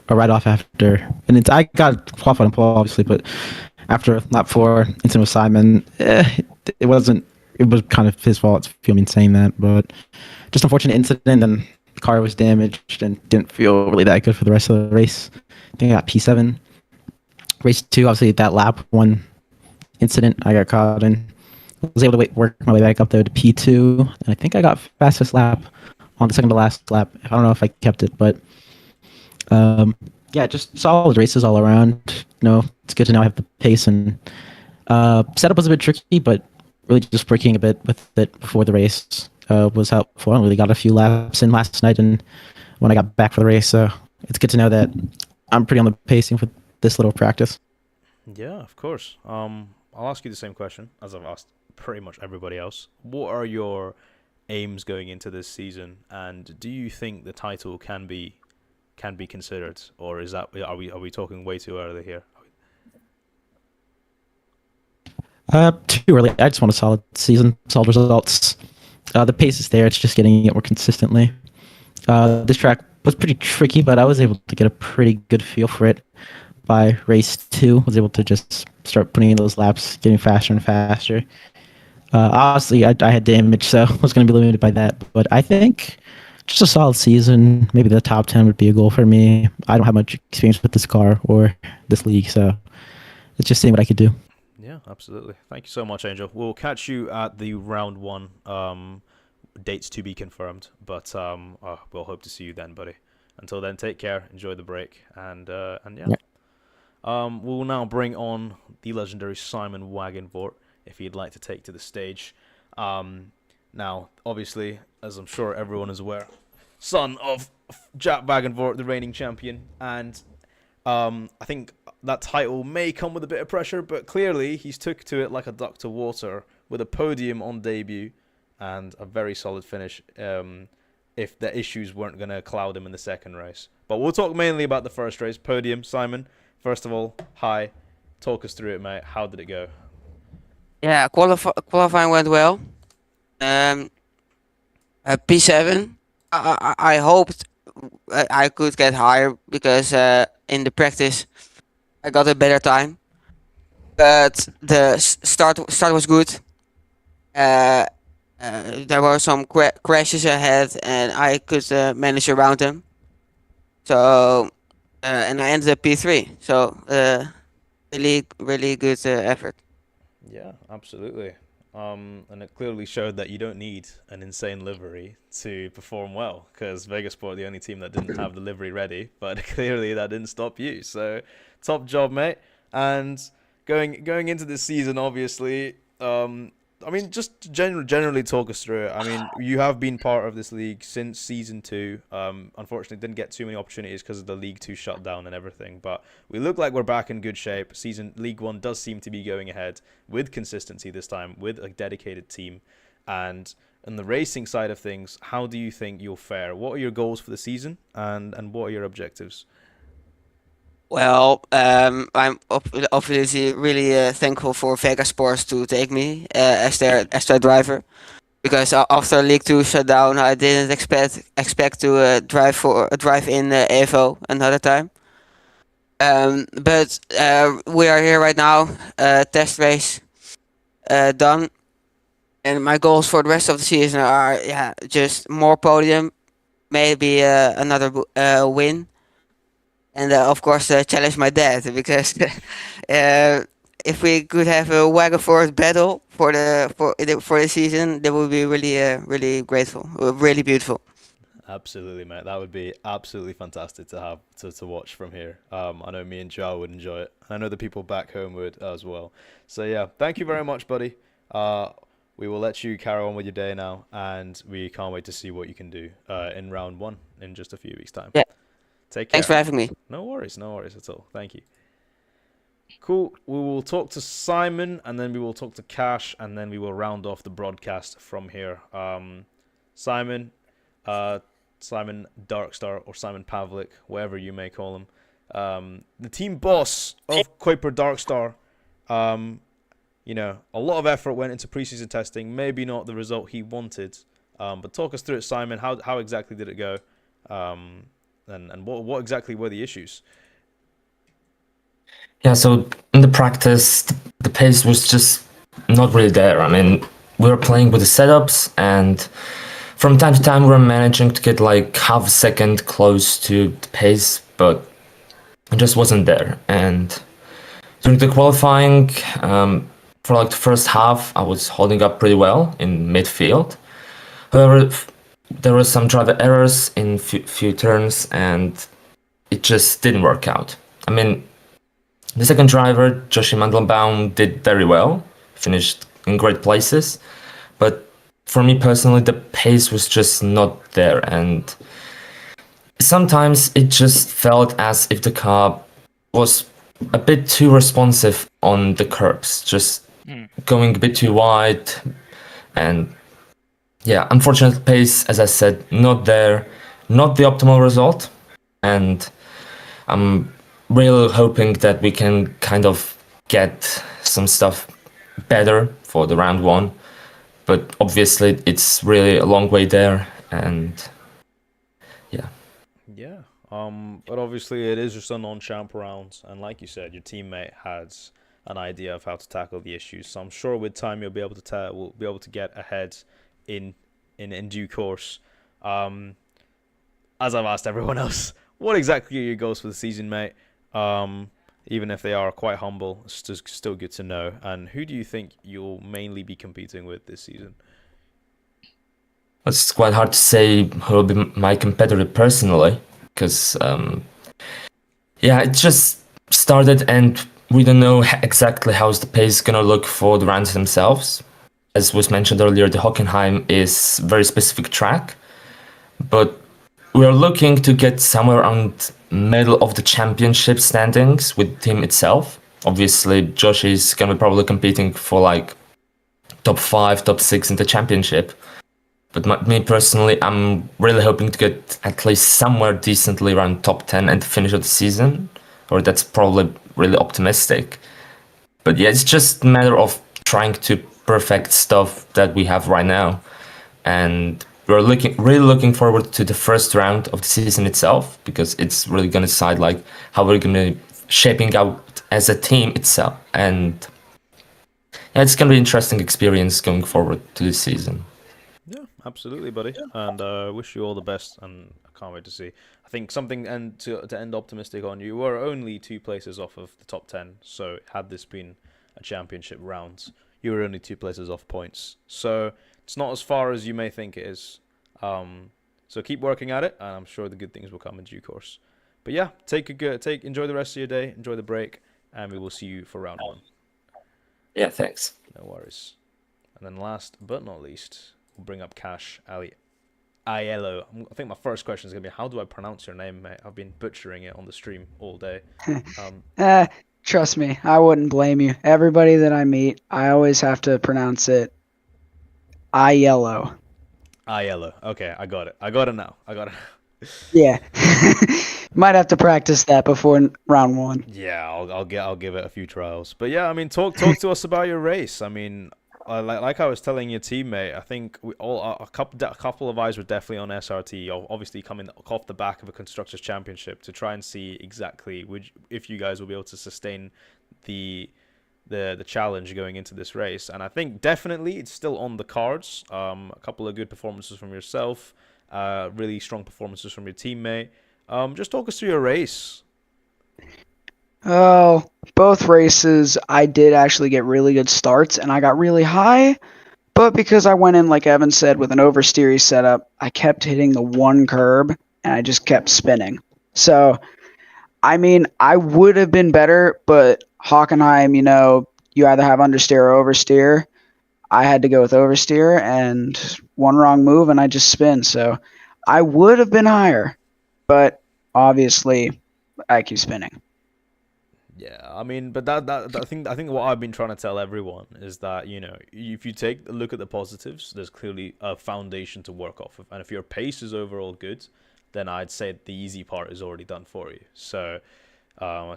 a write-off after, and I got qualified on pole, obviously, but after lap 4, incident with Simon, it was kind of his fault, if you mean saying that, but just unfortunate incident, and the car was damaged and didn't feel really that good for the rest of the race. I think I got P7. Race 2, obviously, that lap 1 incident I got caught in. I was able to work my way back up there to P2, and I think I got fastest lap on the second to last lap. I don't know if I kept it, but yeah, just solid races all around. You know, it's good to know I have the pace, and setup was a bit tricky, but really just working a bit with it before the race was helpful. I really got a few laps in last night, and when I got back for the race, so it's good to know that I'm pretty on the pacing for this little practice. Yeah, of course. I'll ask you the same question as I've asked pretty much everybody else. What are your aims going into this season, and do you think the title can be considered, or is that are we talking way too early here? Too early. I just want a solid season, solid results. The pace is there. It's just getting it more consistently. This track was pretty tricky, but I was able to get a pretty good feel for it by race 2. I was able to just start putting in those laps, getting faster and faster. Obviously, I had damage, so I was going to be limited by that. But I think just a solid season, maybe the top 10 would be a goal for me. I don't have much experience with this car or this league, so it's just seeing what I could do. Yeah, absolutely. Thank you so much, Angel. We'll catch you at the round 1. Dates to be confirmed, but we'll hope to see you then, buddy. Until then, take care, enjoy the break, and yeah. We'll now bring on the legendary Simon Wagenvort, if he'd like to take to the stage. Now, obviously, as I'm sure everyone is aware, son of Jack Wagenvort, the reigning champion, and I think that title may come with a bit of pressure, but clearly he's took to it like a duck to water, with a podium on debut and a very solid finish, if the issues weren't going to cloud him in the second race. But we'll talk mainly about the first race, podium. Simon, first of all, hi. Talk us through it, mate. How did it go? Yeah, qualifying went well. P7. I hoped I could get higher because in the practice I got a better time. But the start was good. There were some crashes ahead, and I could manage around them. So and I ended up P3. So really good effort. Yeah, absolutely. And it clearly showed that you don't need an insane livery to perform well, because Vegasport are the only team that didn't have the livery ready, but clearly that didn't stop you. So, top job, mate. And going into this season, obviously, I mean, just generally talk us through it. I mean, you have been part of this league since season 2. Unfortunately, didn't get too many opportunities because of the League 2 shutdown and everything. But we look like we're back in good shape. League 1 does seem to be going ahead with consistency this time, with a dedicated team. And on the racing side of things, how do you think you'll fare? What are your goals for the season, and what are your objectives? Well, I'm obviously really thankful for Vegasports to take me as their driver, because after League 2 shutdown, I didn't expect to drive in AFO another time. But we are here right now, test race done, and my goals for the rest of the season are just more podium, maybe another win. And of course, challenge my dad, because if we could have a Wagenford battle for the season, that would be really grateful, really beautiful. Absolutely, mate. That would be absolutely fantastic to have to watch from here. I know me and Joe would enjoy it. I know the people back home would as well. So yeah, thank you very much, buddy. We will let you carry on with your day now, and we can't wait to see what you can do in round 1 in just a few weeks' time. Yeah. Take care. Thanks for having me. No worries at all. Thank you. Cool. We will talk to Simon, and then we will talk to Cash, and then we will round off the broadcast from here. Simon Darkstar, or Simon Pavlik, whatever you may call him, the team boss of Kuiper Darkstar. You know, a lot of effort went into preseason testing. Maybe not the result he wanted, but talk us through it, Simon. How exactly did it go? And what exactly were the issues? Yeah, so in the practice, the pace was just not really there. I mean, we were playing with the setups, and from time to time we were managing to get like half a second close to the pace, but it just wasn't there. And during the qualifying, for like the first half, I was holding up pretty well in midfield. However, there were some driver errors in few turns, and it just didn't work out. I mean, the second driver, Joshi Mandelbaum, did very well, finished in great places, but for me personally, the pace was just not there, and sometimes it just felt as if the car was a bit too responsive on the curbs, just going a bit too wide, and yeah, unfortunate pace, as I said, not there, not the optimal result, and I'm really hoping that we can kind of get some stuff better for the round one, but obviously it's really a long way there, and yeah. Yeah. But obviously it is just a non-champ round, and like you said, your teammate has an idea of how to tackle the issues. So I'm sure with time you'll be able to we'll be able to get ahead in due course. As I've asked everyone else, what exactly are your goals for the season, mate? Even if they are quite humble, it's still good to know. And who do you think you'll mainly be competing with this season? It's quite hard to say who will be my competitor personally, because yeah, it just started and we don't know exactly how's the pace gonna look for the rounds themselves. As was mentioned earlier, the Hockenheim is a very specific track, but we're looking to get somewhere around middle of the championship standings with the team itself. Obviously, Josh is gonna be probably competing for like top 5, top 6 in the championship. But me personally, I'm really hoping to get at least somewhere decently around top 10 at the finish of the season, or that's probably really optimistic. But yeah, it's just a matter of trying to perfect stuff that we have right now. And we're really looking forward to the first round of the season itself, because it's really going to decide like how we're going to shaping out as a team itself. And yeah, it's going to be an interesting experience going forward to this season. Yeah, absolutely, buddy. And wish you all the best, and I can't wait to see. I think something, and to end optimistic on, you were only 2 places off of the top 10, so had this been a championship round, you were only 2 places off points. So it's not as far as you may think it is. So keep working at it, and I'm sure the good things will come in due course. But yeah, enjoy the rest of your day, enjoy the break, and we will see you for round 1. Yeah, thanks. No worries. And then last but not least, we'll bring up Cash Aiello. I think my first question is going to be, how do I pronounce your name, mate? I've been butchering it on the stream all day. Trust me, I wouldn't blame you. Everybody that I meet, I always have to pronounce it Aiello. Aiello. Okay, I got it. I got it now. Yeah. Might have to practice that before round 1. Yeah, I'll give it a few trials. But yeah, I mean, talk to us about your race. I mean, like I was telling your teammate, I think we all a couple of eyes were definitely on SRT. Obviously, coming off the back of a constructors championship to try and see exactly if you guys will be able to sustain the challenge going into this race. And I think definitely it's still on the cards. A couple of good performances from yourself, really strong performances from your teammate. Just talk us through your race. Oh, both races, I did actually get really good starts, and I got really high. But because I went in, like Evan said, with an oversteery setup, I kept hitting the one curb, and I just kept spinning. So, I mean, I would have been better, but Hockenheim, you either have understeer or oversteer. I had to go with oversteer, and one wrong move, and I just spin. So, I would have been higher, but obviously, I keep spinning. Yeah, I mean, but that I think what I've been trying to tell everyone is that, if you take a look at the positives, there's clearly a foundation to work off of, and if your pace is overall good, then I'd say the easy part is already done for you. So,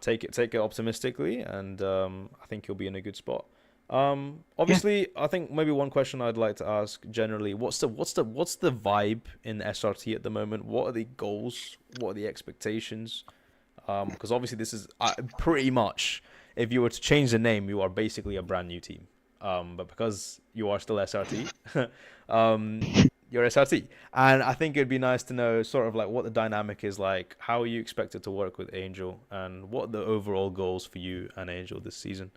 take it optimistically, and I think you'll be in a good spot. Obviously, yeah. I think maybe one question I'd like to ask generally: what's the vibe in SRT at the moment? What are the goals? What are the expectations? Because obviously this is pretty much, if you were to change the name, you are basically a brand new team. But because you are still SRT, you're SRT. And I think it'd be nice to know sort of like what the dynamic is like, how are you expected to work with Angel, and what are the overall goals for you and Angel this season?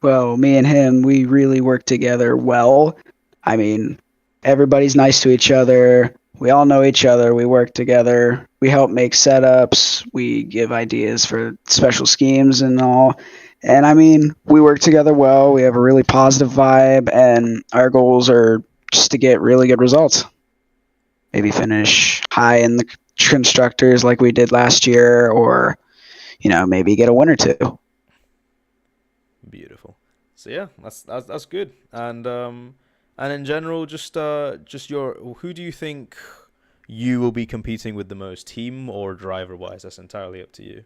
Well, me and him, we really work together well. I mean, everybody's nice to each other. We all know each other. We work together. We help make setups. We give ideas for special schemes and all. And I mean, we work together well. We have a really positive vibe, and our goals are just to get really good results. Maybe finish high in the constructors like we did last year, or, maybe get a win or two. Beautiful. So yeah, that's good. And in general, just who do you think you will be competing with the most, team or driver wise? That's entirely up to you.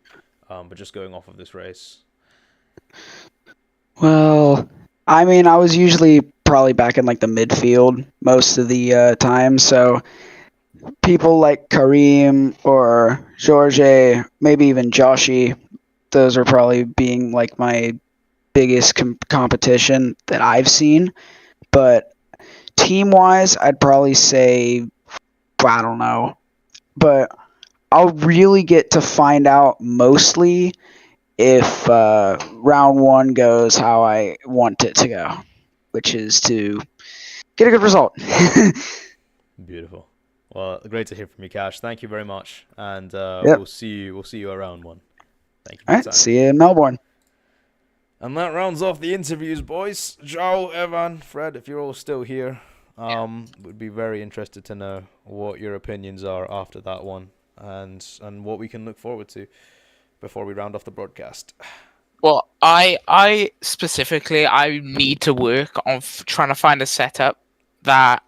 But just going off of this race. Well, I mean, I was usually probably back in like the midfield most of the time, so people like Kareem or George, maybe even Joshy, those are probably being like my biggest competition that I've seen. But team wise, I'd probably say, I don't know. But I'll really get to find out mostly if round one goes how I want it to go, which is to get a good result. Beautiful. Well, great to hear from you, Cash. Thank you very much, and Yep. we'll see you around one. Thank you for All your right, time. see you in Melbourne. And that rounds off the interviews, boys. Joe, Evan, Fred, if you're all still here, would be very interested to know what your opinions are after that one, and what we can look forward to before we round off the broadcast. Well, I specifically I need to work on trying to find a setup that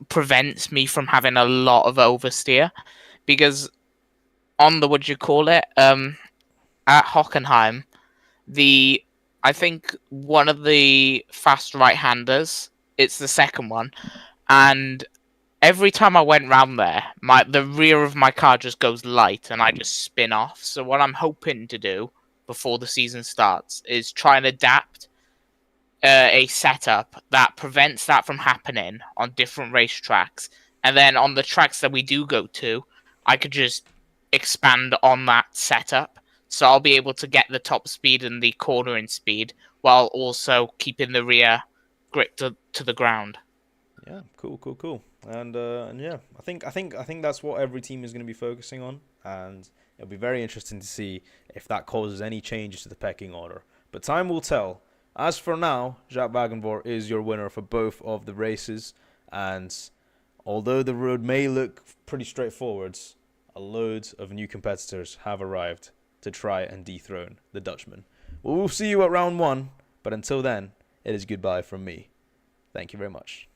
prevents me from having a lot of oversteer, because on the what do you call it at Hockenheim, I think one of the fast right-handers, it's the second one, and every time I went round there, the rear of my car just goes light and I just spin off. So what I'm hoping to do before the season starts is try and adapt a setup that prevents that from happening on different racetracks, and then on the tracks that we do go to, I could just expand on that setup. So I'll be able to get the top speed and the cornering speed while also keeping the rear grip to the ground. Yeah, cool. And yeah, I think that's what every team is going to be focusing on, and it'll be very interesting to see if that causes any changes to the pecking order. But time will tell. As for now, Jacques Wagenvoort is your winner for both of the races, and although the road may look pretty straightforward, a load of new competitors have arrived to try and dethrone the Dutchman. Well, we'll see you at round one, but until then, it is goodbye from me. Thank you very much.